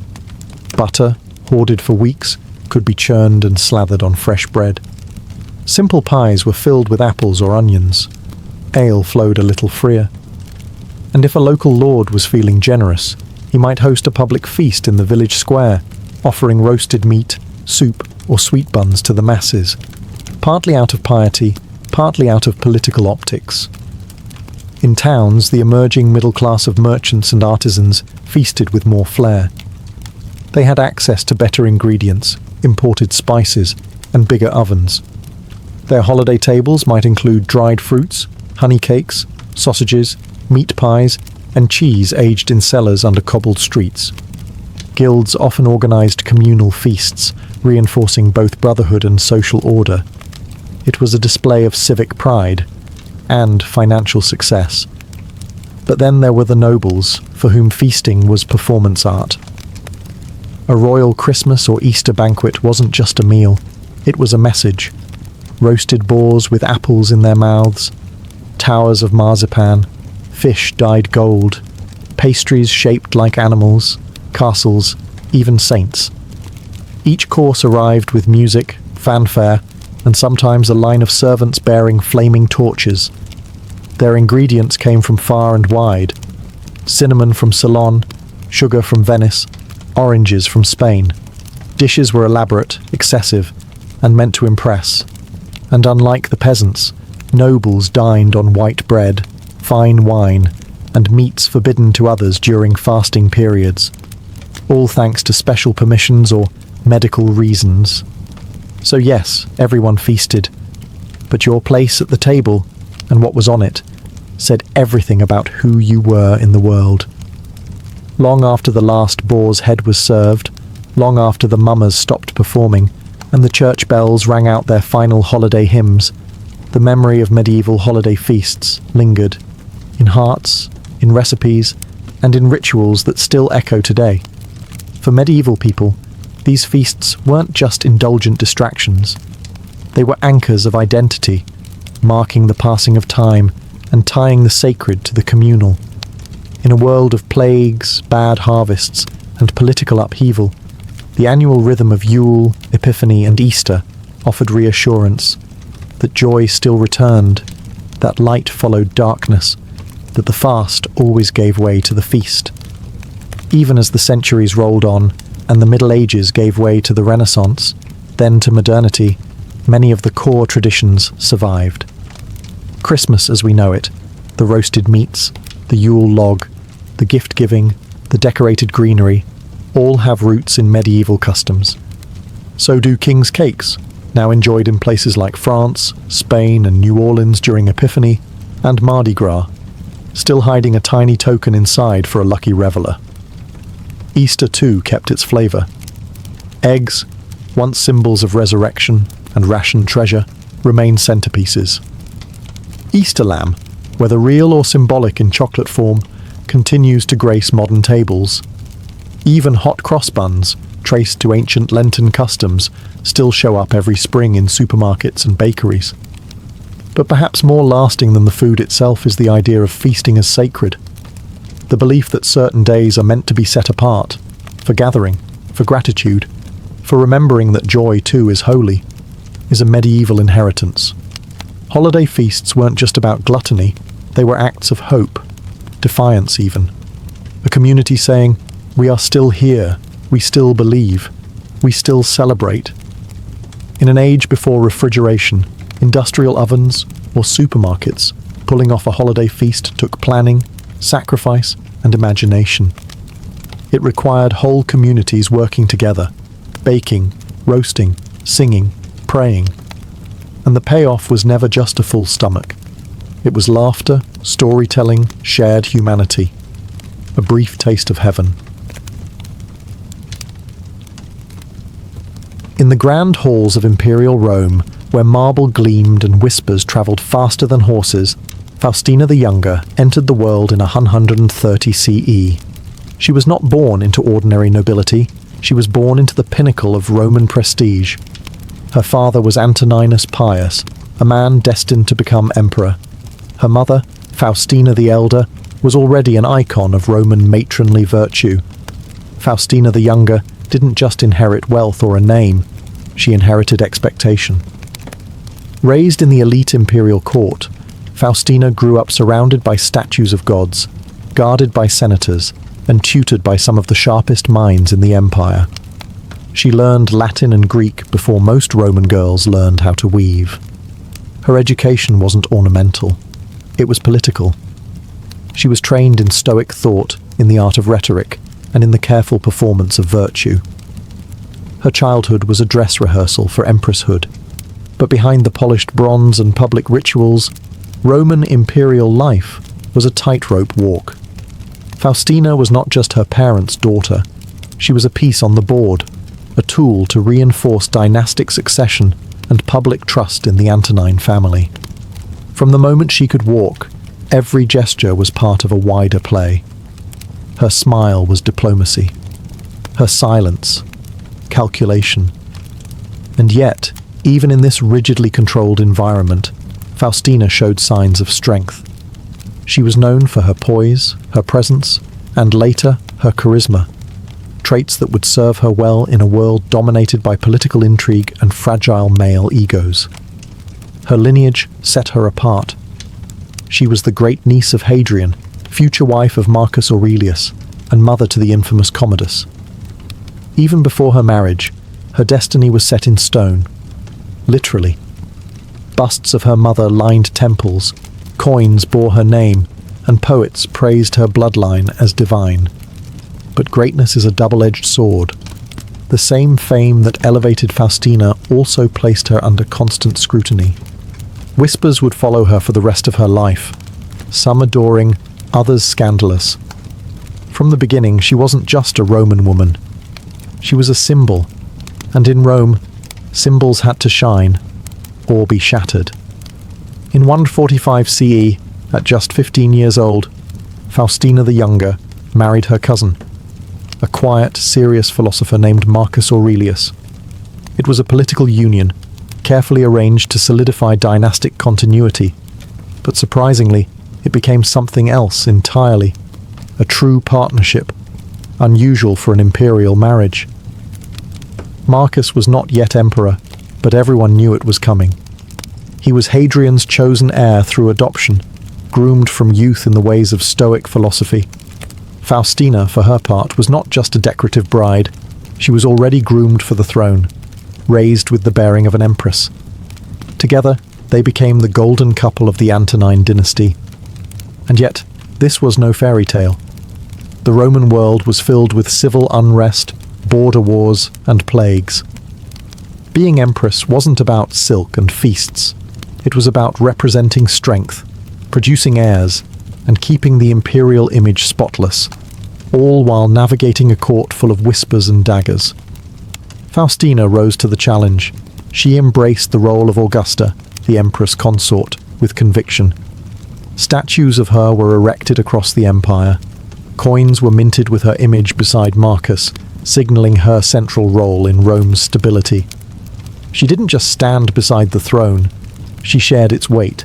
Butter, hoarded for weeks, could be churned and slathered on fresh bread. Simple pies were filled with apples or onions. Ale flowed a little freer. And if a local lord was feeling generous, he might host a public feast in the village square, offering roasted meat, soup, or sweet buns to the masses, partly out of piety, partly out of political optics. In towns, the emerging middle class of merchants and artisans feasted with more flair. They had access to better ingredients, imported spices, and bigger ovens. Their holiday tables might include dried fruits, honey cakes, sausages, meat pies, and cheese aged in cellars under cobbled streets. Guilds often organised communal feasts, reinforcing both brotherhood and social order. It was a display of civic pride and financial success. But then there were the nobles, for whom feasting was performance art. A royal Christmas or Easter banquet wasn't just a meal, it was a message. Roasted boars with apples in their mouths, towers of marzipan, fish dyed gold, pastries shaped like animals, castles, even saints. Each course arrived with music, fanfare, and sometimes a line of servants bearing flaming torches. Their ingredients came from far and wide: cinnamon from Ceylon, sugar from Venice, oranges from Spain. Dishes were elaborate, excessive, and meant to impress. And unlike the peasants, nobles dined on white bread, fine wine, and meats forbidden to others during fasting periods, all thanks to special permissions or medical reasons. So yes, everyone feasted, but your place at the table, and what was on it, said everything about who you were in the world. Long after the last boar's head was served, long after the mummers stopped performing, and the church bells rang out their final holiday hymns, the memory of medieval holiday feasts lingered, in hearts, in recipes, and in rituals that still echo today. For medieval people, these feasts weren't just indulgent distractions. They were anchors of identity, marking the passing of time and tying the sacred to the communal. In a world of plagues, bad harvests, and political upheaval, the annual rhythm of Yule, Epiphany, and Easter offered reassurance that joy still returned, that light followed darkness, that the fast always gave way to the feast. Even as the centuries rolled on, and the Middle Ages gave way to the Renaissance, then to modernity, many of the core traditions survived. Christmas as we know it, the roasted meats, the Yule log, the gift-giving, the decorated greenery, all have roots in medieval customs. So do king's cakes, now enjoyed in places like France, Spain and New Orleans during Epiphany, and Mardi Gras, still hiding a tiny token inside for a lucky reveller. Easter too kept its flavour. Eggs, once symbols of resurrection and rationed treasure, remain centerpieces. Easter lamb, whether real or symbolic in chocolate form, continues to grace modern tables. Even hot cross buns, traced to ancient Lenten customs, still show up every spring in supermarkets and bakeries. But perhaps more lasting than the food itself is the idea of feasting as sacred. The belief that certain days are meant to be set apart, for gathering, for gratitude, for remembering that joy too is holy, is a medieval inheritance. Holiday feasts weren't just about gluttony, they were acts of hope, defiance even. A community saying, we are still here, we still believe, we still celebrate. In an age before refrigeration, industrial ovens, or supermarkets, pulling off a holiday feast took planning, sacrifice, and imagination. It required whole communities working together, baking, roasting, singing, praying. And the payoff was never just a full stomach. It was laughter, storytelling, shared humanity. A brief taste of heaven. In the grand halls of imperial Rome, where marble gleamed and whispers travelled faster than horses, Faustina the Younger entered the world in 130 CE. She was not born into ordinary nobility, she was born into the pinnacle of Roman prestige. Her father was Antoninus Pius, a man destined to become emperor. Her mother, Faustina the Elder, was already an icon of Roman matronly virtue. Faustina the Younger didn't just inherit wealth or a name, she inherited expectation. Raised in the elite imperial court, Faustina grew up surrounded by statues of gods, guarded by senators, and tutored by some of the sharpest minds in the empire. She learned Latin and Greek before most Roman girls learned how to weave. Her education wasn't ornamental, it was political. She was trained in Stoic thought, in the art of rhetoric, and in the careful performance of virtue. Her childhood was a dress rehearsal for empresshood, but behind the polished bronze and public rituals, Roman imperial life was a tightrope walk. Faustina was not just her parents' daughter, she was a piece on the board, a tool to reinforce dynastic succession and public trust in the Antonine family. From the moment she could walk, every gesture was part of a wider play. Her smile was diplomacy, her silence, calculation. And yet, even in this rigidly controlled environment, Faustina showed signs of strength. She was known for her poise, her presence, and later, her charisma, traits that would serve her well in a world dominated by political intrigue and fragile male egos. Her lineage set her apart. She was the great niece of Hadrian, future wife of Marcus Aurelius, and mother to the infamous Commodus. Even before her marriage, her destiny was set in stone. Literally. Busts of her mother lined temples, coins bore her name, and poets praised her bloodline as divine. But greatness is a double-edged sword. The same fame that elevated Faustina also placed her under constant scrutiny. Whispers would follow her for the rest of her life, some adoring, others scandalous. From the beginning, she wasn't just a Roman woman. She was a symbol, and in Rome, symbols had to shine, or be shattered. In 145 CE, at just 15 years old, Faustina the Younger married her cousin, a quiet, serious philosopher named Marcus Aurelius. It was a political union, carefully arranged to solidify dynastic continuity, but surprisingly, it became something else entirely, a true partnership, unusual for an imperial marriage. Marcus was not yet emperor, but everyone knew it was coming. He was Hadrian's chosen heir through adoption, groomed from youth in the ways of Stoic philosophy. Faustina, for her part, was not just a decorative bride. She was already groomed for the throne, raised with the bearing of an empress. Together, they became the golden couple of the Antonine dynasty. And yet, this was no fairy tale. The Roman world was filled with civil unrest, border wars, and plagues. Being empress wasn't about silk and feasts. It was about representing strength, producing heirs, and keeping the imperial image spotless, all while navigating a court full of whispers and daggers. Faustina rose to the challenge. She embraced the role of Augusta, the empress consort, with conviction. Statues of her were erected across the empire. Coins were minted with her image beside Marcus, signaling her central role in Rome's stability. She didn't just stand beside the throne, she shared its weight.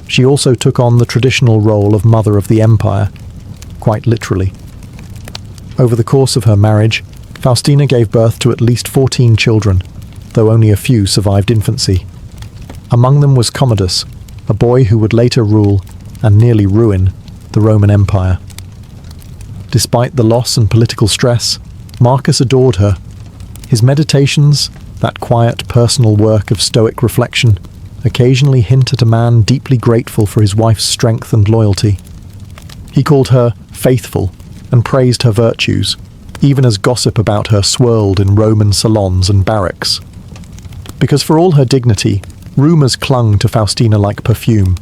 She also took on the traditional role of mother of the empire, quite literally. Over the course of her marriage, Faustina gave birth to at least 14 children, though only a few survived infancy. Among them was Commodus, a boy who would later rule, and nearly ruin, the Roman Empire. Despite the loss and political stress, Marcus adored her. His meditations, that quiet personal work of stoic reflection, occasionally hint at a man deeply grateful for his wife's strength and loyalty. He called her faithful and praised her virtues, even as gossip about her swirled in Roman salons and barracks. Because for all her dignity, rumours clung to Faustina like perfume.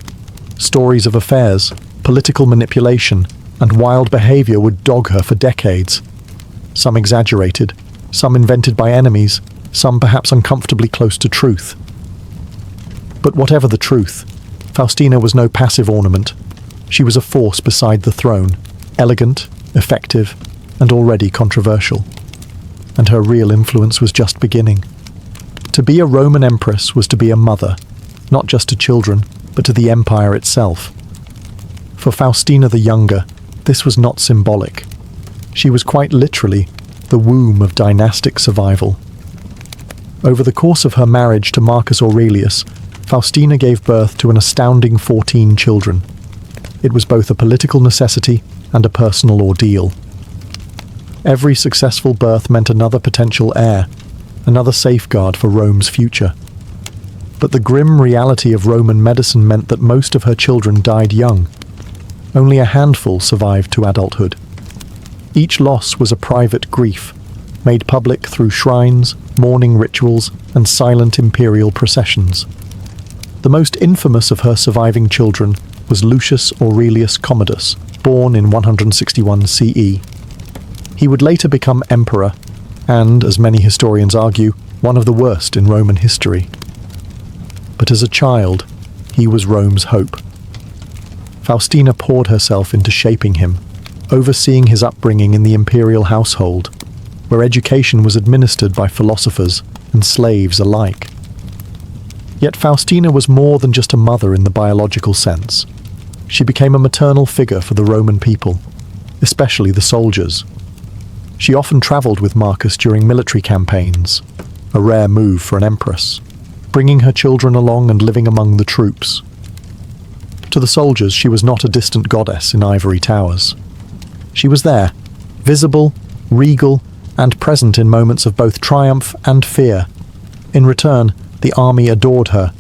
Stories of affairs, political manipulation, and wild behaviour would dog her for decades. Some exaggerated, some invented by enemies, some perhaps uncomfortably close to truth. But whatever the truth, Faustina was no passive ornament. She was a force beside the throne, elegant, effective, and already controversial. And her real influence was just beginning. To be a Roman empress was to be a mother, not just to children, but to the empire itself. For Faustina the Younger, this was not symbolic. She was quite literally the womb of dynastic survival. Over the course of her marriage to Marcus Aurelius, Faustina gave birth to an astounding 14 children. It was both a political necessity and a personal ordeal. Every successful birth meant another potential heir, another safeguard for Rome's future. But the grim reality of Roman medicine meant that most of her children died young. Only a handful survived to adulthood. Each loss was a private grief, made public through shrines, mourning rituals, and silent imperial processions. The most infamous of her surviving children was Lucius Aurelius Commodus, born in 161 CE. He would later become emperor, and, as many historians argue, one of the worst in Roman history. But as a child, he was Rome's hope. Faustina poured herself into shaping him, overseeing his upbringing in the imperial household, where education was administered by philosophers and slaves alike. Yet Faustina was more than just a mother in the biological sense. She became a maternal figure for the Roman people, especially the soldiers. She often travelled with Marcus during military campaigns, a rare move for an empress, bringing her children along and living among the troops. To the soldiers, she was not a distant goddess in ivory towers. She was there, visible, regal, and present in moments of both triumph and fear. In return, the army adored her.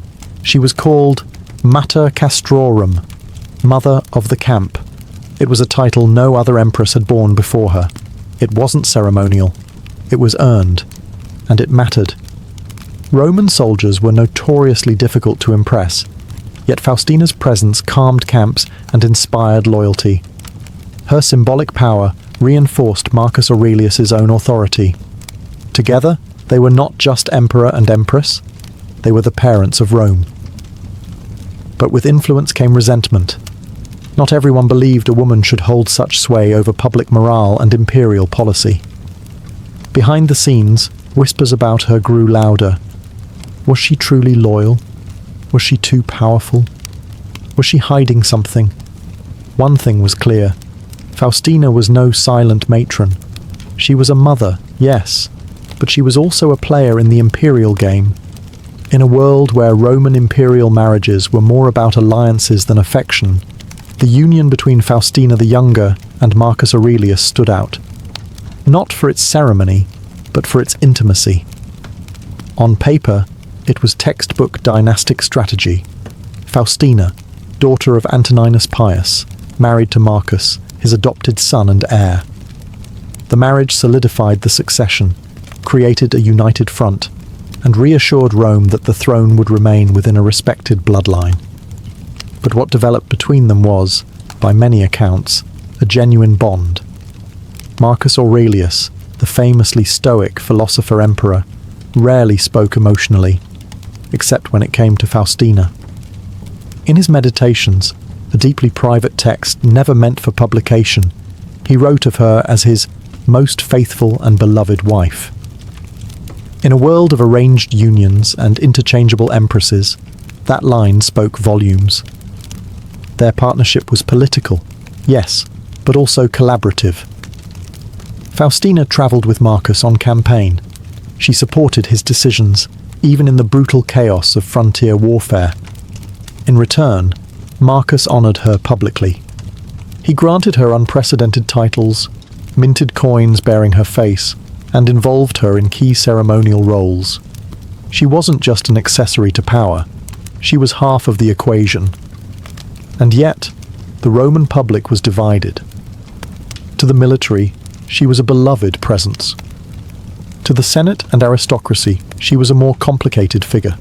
She was called Mater Castrorum, Mother of the Camp. It was a title no other empress had borne before her. It wasn't ceremonial. It was earned. And it mattered. Roman soldiers were notoriously difficult to impress, yet Faustina's presence calmed camps and inspired loyalty. Her symbolic power reinforced Marcus Aurelius's own authority. Together, they were not just emperor and empress, they were the parents of Rome. But with influence came resentment. Not everyone believed a woman should hold such sway over public morale and imperial policy. Behind the scenes, whispers about her grew louder. Was she truly loyal? Was she too powerful? Was she hiding something? One thing was clear. Faustina was no silent matron. She was a mother, yes, but she was also a player in the imperial game. In a world where Roman imperial marriages were more about alliances than affection, the union between Faustina the Younger and Marcus Aurelius stood out, not for its ceremony, but for its intimacy. On paper, it was textbook dynastic strategy. Faustina, daughter of Antoninus Pius, married to Marcus, his adopted son and heir. The marriage solidified the succession, created a united front, and reassured Rome that the throne would remain within a respected bloodline. But what developed between them was, by many accounts, a genuine bond. Marcus Aurelius, the famously stoic philosopher-emperor, rarely spoke emotionally, except when it came to Faustina. In his Meditations, a deeply private text never meant for publication, he wrote of her as his most faithful and beloved wife. In a world of arranged unions and interchangeable empresses, that line spoke volumes. Their partnership was political, yes, but also collaborative. Faustina travelled with Marcus on campaign. She supported his decisions, even in the brutal chaos of frontier warfare. In return, Marcus honoured her publicly. He granted her unprecedented titles, minted coins bearing her face, and involved her in key ceremonial roles. She wasn't just an accessory to power, she was half of the equation. And yet, the Roman public was divided. To the military, she was a beloved presence. To the Senate and aristocracy, she was a more complicated figure.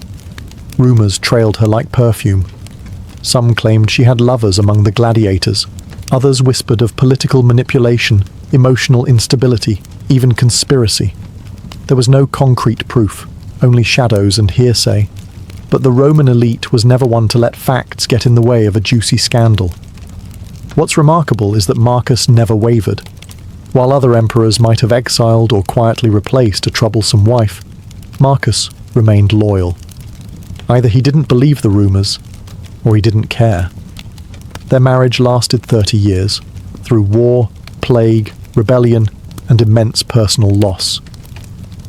Rumours trailed her like perfume. Some claimed she had lovers among the gladiators. Others whispered of political manipulation, emotional instability, even conspiracy. There was no concrete proof, only shadows and hearsay. But the Roman elite was never one to let facts get in the way of a juicy scandal. What's remarkable is that Marcus never wavered. While other emperors might have exiled or quietly replaced a troublesome wife, Marcus remained loyal. Either he didn't believe the rumours, or he didn't care. Their marriage lasted 30 years, through war, plague, rebellion, and immense personal loss.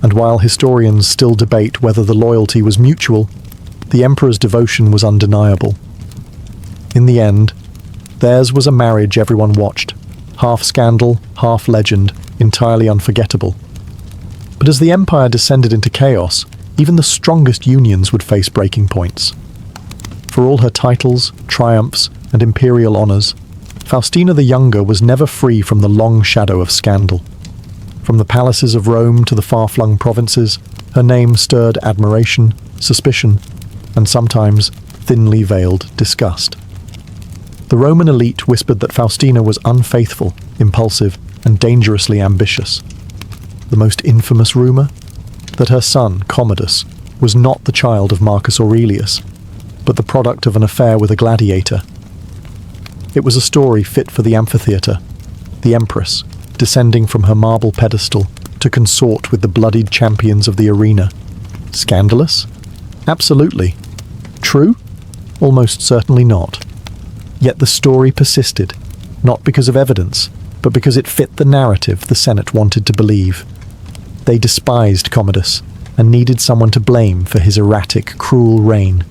And while historians still debate whether the loyalty was mutual, the emperor's devotion was undeniable. In the end, theirs was a marriage everyone watched, half scandal, half legend, entirely unforgettable. But as the empire descended into chaos, even the strongest unions would face breaking points. For all her titles, triumphs, and imperial honours, Faustina the Younger was never free from the long shadow of scandal. From the palaces of Rome to the far-flung provinces, her name stirred admiration, suspicion, and sometimes thinly veiled disgust. The Roman elite whispered that Faustina was unfaithful, impulsive, and dangerously ambitious. The most infamous rumour? That her son, Commodus, was not the child of Marcus Aurelius, but the product of an affair with a gladiator. It was a story fit for the amphitheater, the Empress, descending from her marble pedestal to consort with the bloodied champions of the arena. Scandalous? Absolutely. True? Almost certainly not. Yet the story persisted, not because of evidence, but because it fit the narrative the Senate wanted to believe. They despised Commodus and needed someone to blame for his erratic, cruel reign.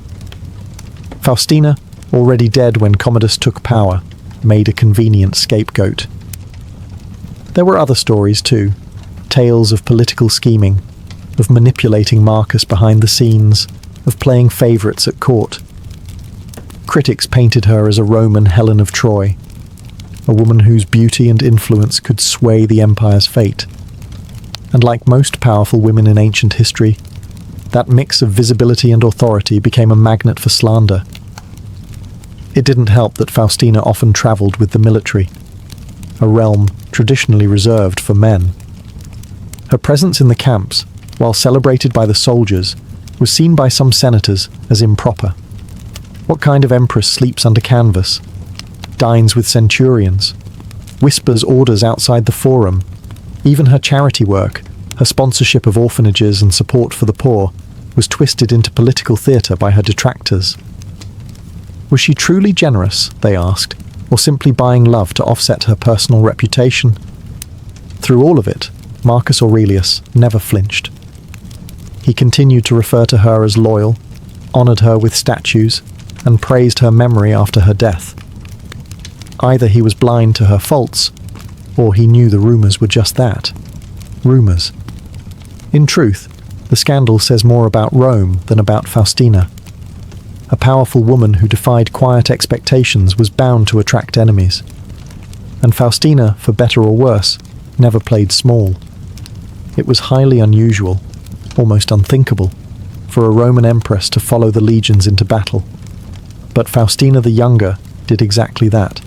Faustina, already dead when Commodus took power, made a convenient scapegoat. There were other stories too, tales of political scheming, of manipulating Marcus behind the scenes, of playing favourites at court. Critics painted her as a Roman Helen of Troy, a woman whose beauty and influence could sway the empire's fate. And like most powerful women in ancient history, that mix of visibility and authority became a magnet for slander. It didn't help that Faustina often travelled with the military, a realm traditionally reserved for men. Her presence in the camps, while celebrated by the soldiers, was seen by some senators as improper. What kind of empress sleeps under canvas, dines with centurions, whispers orders outside the forum? Even her charity work, her sponsorship of orphanages and support for the poor, was twisted into political theatre by her detractors. Was she truly generous, they asked, or simply buying love to offset her personal reputation? Through all of it, Marcus Aurelius never flinched. He continued to refer to her as loyal, honoured her with statues, and praised her memory after her death. Either he was blind to her faults, or he knew the rumours were just that. Rumours. In truth, the scandal says more about Rome than about Faustina. A powerful woman who defied quiet expectations was bound to attract enemies. And Faustina, for better or worse, never played small. It was highly unusual, almost unthinkable, for a Roman empress to follow the legions into battle. But Faustina the Younger did exactly that.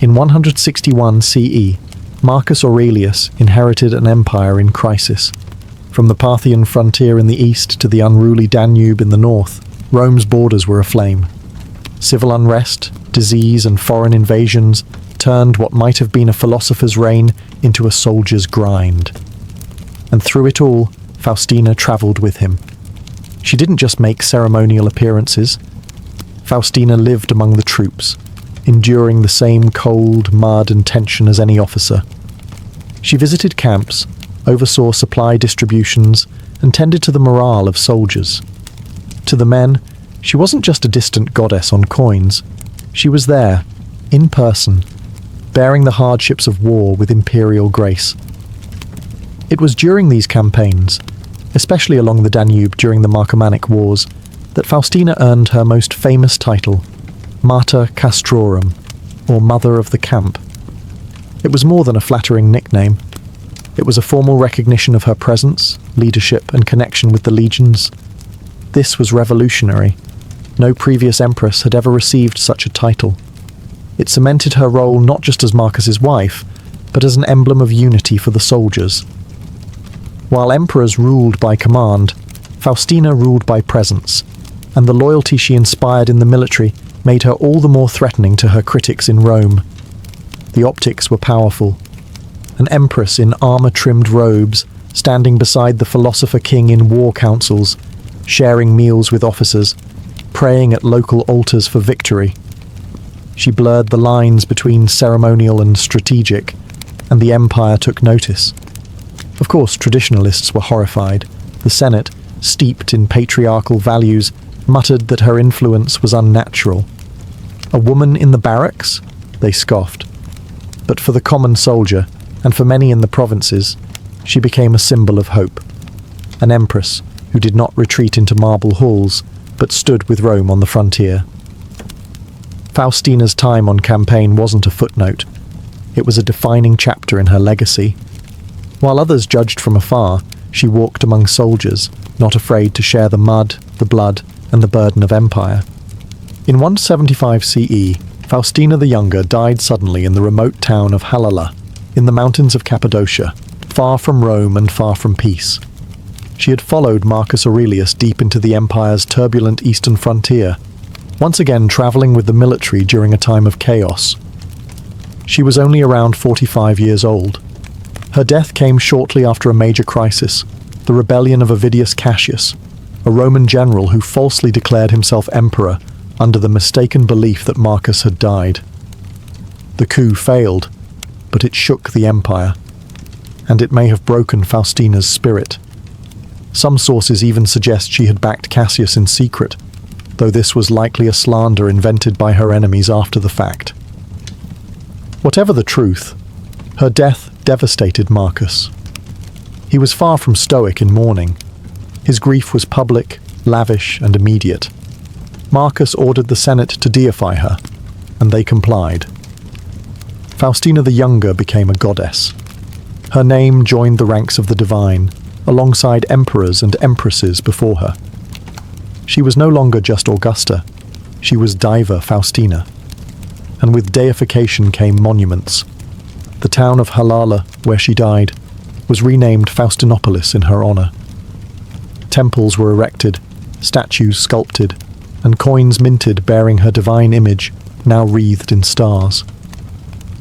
In 161 CE, Marcus Aurelius inherited an empire in crisis. From the Parthian frontier in the east to the unruly Danube in the north, Rome's borders were aflame. Civil unrest, disease, and foreign invasions turned what might have been a philosopher's reign into a soldier's grind. And through it all, Faustina travelled with him. She didn't just make ceremonial appearances. Faustina lived among the troops, enduring the same cold, mud, and tension as any officer. She visited camps, oversaw supply distributions, and tended to the morale of soldiers. To the men, she wasn't just a distant goddess on coins. She was there, in person, bearing the hardships of war with imperial grace. It was during these campaigns, especially along the Danube during the Marcomannic Wars, that Faustina earned her most famous title, Mater Castrorum, or Mother of the Camp. It was more than a flattering nickname. It was a formal recognition of her presence, leadership, and connection with the legions. This was revolutionary. No previous empress had ever received such a title. It cemented her role not just as Marcus's wife, but as an emblem of unity for the soldiers. While emperors ruled by command, Faustina ruled by presence, and the loyalty she inspired in the military made her all the more threatening to her critics in Rome. The optics were powerful. An empress in armour-trimmed robes, standing beside the philosopher king in war councils, sharing meals with officers, praying at local altars for victory. She blurred the lines between ceremonial and strategic, and the empire took notice. Of course, traditionalists were horrified. The Senate, steeped in patriarchal values, muttered that her influence was unnatural. A woman in the barracks? They scoffed. But for the common soldier, and for many in the provinces, she became a symbol of hope. An empress who did not retreat into marble halls, but stood with Rome on the frontier. Faustina's time on campaign wasn't a footnote. It was a defining chapter in her legacy. While others judged from afar, she walked among soldiers, not afraid to share the mud, the blood, and the burden of empire. In 175 CE, Faustina the Younger died suddenly in the remote town of Halala, in the mountains of Cappadocia, far from Rome and far from peace. She had followed Marcus Aurelius deep into the empire's turbulent eastern frontier, once again travelling with the military during a time of chaos. She was only around 45 years old. Her death came shortly after a major crisis, the rebellion of Avidius Cassius, a Roman general who falsely declared himself emperor under the mistaken belief that Marcus had died. The coup failed, but it shook the empire, and it may have broken Faustina's spirit. Some sources even suggest she had backed Cassius in secret, though this was likely a slander invented by her enemies after the fact. Whatever the truth, her death devastated Marcus. He was far from stoic in mourning. His grief was public, lavish, and immediate. Marcus ordered the Senate to deify her, and they complied. Faustina the Younger became a goddess. Her name joined the ranks of the divine, alongside emperors and empresses before her. She was no longer just Augusta, she was Diva Faustina. And with deification came monuments. The town of Halala, where she died, was renamed Faustinopolis in her honour. Temples were erected, statues sculpted, and coins minted bearing her divine image, now wreathed in stars.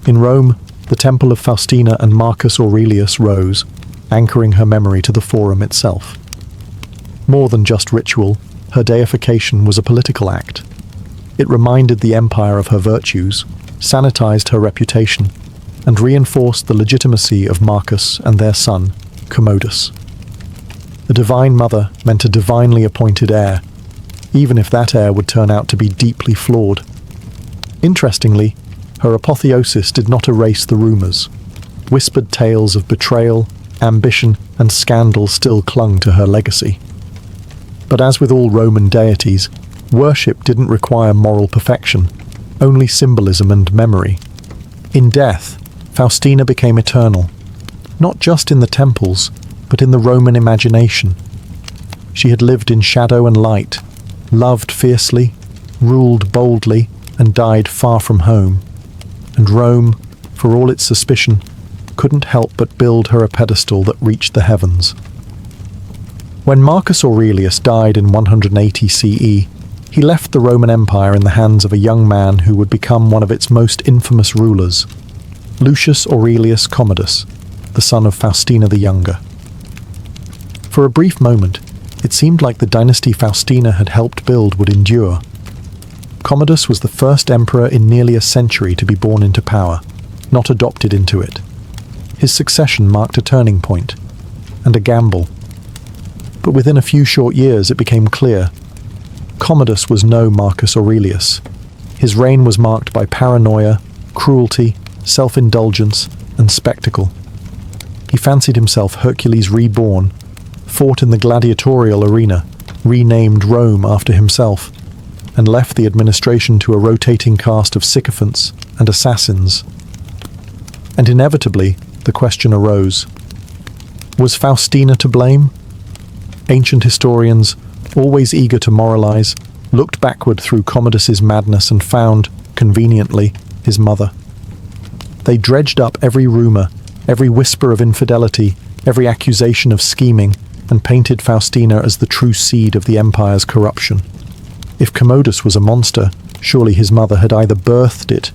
In Rome, the temple of Faustina and Marcus Aurelius rose, anchoring her memory to the forum itself. More than just ritual, her deification was a political act. It reminded the empire of her virtues, sanitized her reputation, and reinforced the legitimacy of Marcus and their son, Commodus. A divine mother meant a divinely appointed heir, even if that heir would turn out to be deeply flawed. Interestingly, her apotheosis did not erase the rumours. Whispered tales of betrayal, ambition, and scandal still clung to her legacy. But as with all Roman deities, worship didn't require moral perfection, only symbolism and memory. In death, Faustina became eternal, not just in the temples, but in the Roman imagination. She had lived in shadow and light, loved fiercely, ruled boldly, and died far from home. And Rome, for all its suspicion, couldn't help but build her a pedestal that reached the heavens. When Marcus Aurelius died in 180 CE, he left the Roman Empire in the hands of a young man who would become one of its most infamous rulers, Lucius Aurelius Commodus, the son of Faustina the Younger. For a brief moment, it seemed like the dynasty Faustina had helped build would endure. Commodus was the first emperor in nearly a century to be born into power, not adopted into it. His succession marked a turning point, and a gamble. But within a few short years it became clear. Commodus was no Marcus Aurelius. His reign was marked by paranoia, cruelty, self-indulgence, and spectacle. He fancied himself Hercules reborn, fought in the gladiatorial arena, renamed Rome after himself, and left the administration to a rotating cast of sycophants and assassins. And inevitably, the question arose. Was Faustina to blame? Ancient historians, always eager to moralize, looked backward through Commodus's madness and found, conveniently, his mother. They dredged up every rumor, every whisper of infidelity, every accusation of scheming, and painted Faustina as the true seed of the empire's corruption. If Commodus was a monster, surely his mother had either birthed it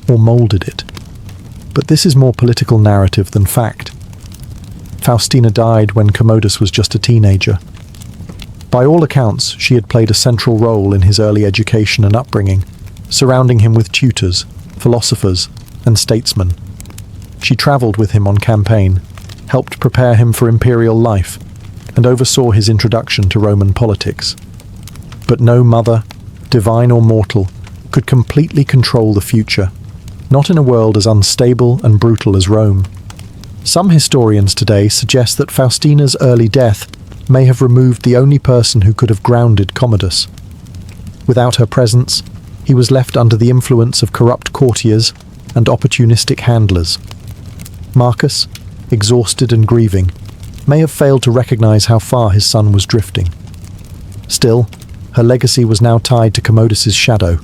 or molded it. But this is more political narrative than fact. Faustina died when Commodus was just a teenager. By all accounts, she had played a central role in his early education and upbringing, surrounding him with tutors, philosophers, and statesmen. She travelled with him on campaign, helped prepare him for imperial life, and oversaw his introduction to Roman politics. But no mother, divine or mortal, could completely control the future, not in a world as unstable and brutal as Rome. Some historians today suggest that Faustina's early death may have removed the only person who could have grounded Commodus. Without her presence, he was left under the influence of corrupt courtiers and opportunistic handlers. Marcus, exhausted and grieving, may have failed to recognize how far his son was drifting. Still, her legacy was now tied to Commodus's shadow.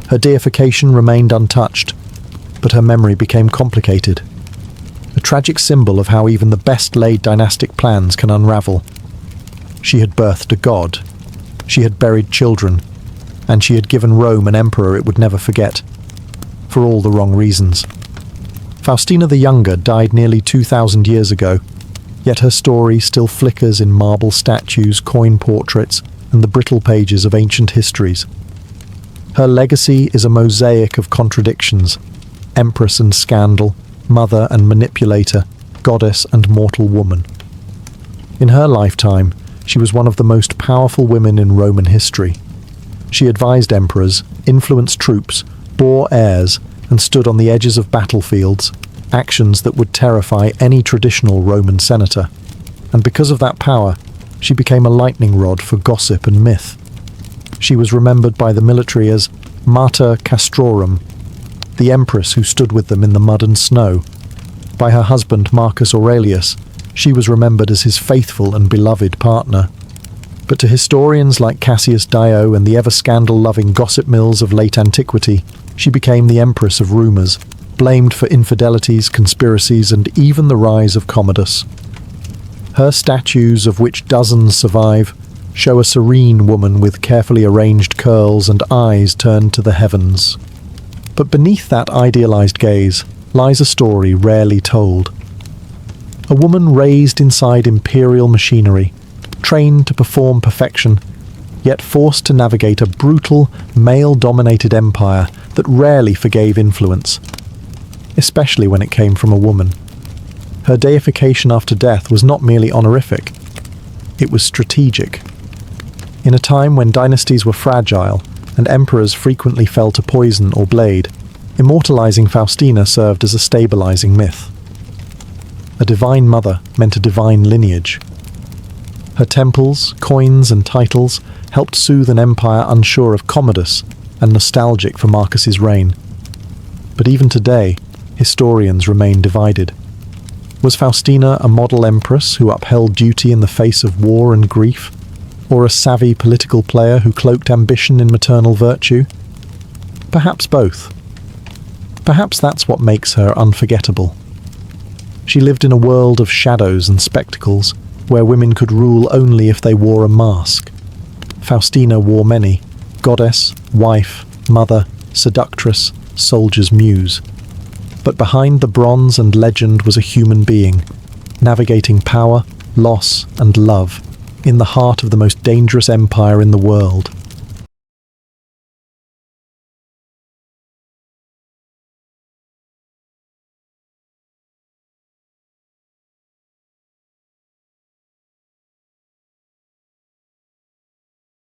Her deification remained untouched, but her memory became complicated. A tragic symbol of how even the best-laid dynastic plans can unravel. She had birthed a god. She had buried children. And she had given Rome an emperor it would never forget. For all the wrong reasons. Faustina the Younger died nearly 2,000 years ago, yet her story still flickers in marble statues, coin portraits, and the brittle pages of ancient histories. Her legacy is a mosaic of contradictions, empress and scandal, mother and manipulator, goddess and mortal woman. In her lifetime, she was one of the most powerful women in Roman history. She advised emperors, influenced troops, bore heirs, and stood on the edges of battlefields, actions that would terrify any traditional Roman senator. And because of that power, she became a lightning rod for gossip and myth. She was remembered by the military as Mater Castrorum, the empress who stood with them in the mud and snow. By her husband Marcus Aurelius, she was remembered as his faithful and beloved partner. But to historians like Cassius Dio and the ever-scandal-loving gossip mills of late antiquity, she became the empress of rumours, blamed for infidelities, conspiracies, and even the rise of Commodus. Her statues, of which dozens survive, show a serene woman with carefully arranged curls and eyes turned to the heavens. But beneath that idealized gaze lies a story rarely told. A woman raised inside imperial machinery, trained to perform perfection, yet forced to navigate a brutal, male-dominated empire that rarely forgave influence, especially when it came from a woman. Her deification after death was not merely honorific. It was strategic. In a time when dynasties were fragile and emperors frequently fell to poison or blade, immortalizing Faustina served as a stabilizing myth. A divine mother meant a divine lineage. Her temples, coins, and titles helped soothe an empire unsure of Commodus and nostalgic for Marcus's reign. But even today, historians remain divided. Was Faustina a model empress who upheld duty in the face of war and grief, or a savvy political player who cloaked ambition in maternal virtue? Perhaps both. Perhaps that's what makes her unforgettable. She lived in a world of shadows and spectacles, where women could rule only if they wore a mask. Faustina wore many: goddess, wife, mother, seductress, soldier's muse. But behind the bronze and legend was a human being, navigating power, loss, and love, in the heart of the most dangerous empire in the world.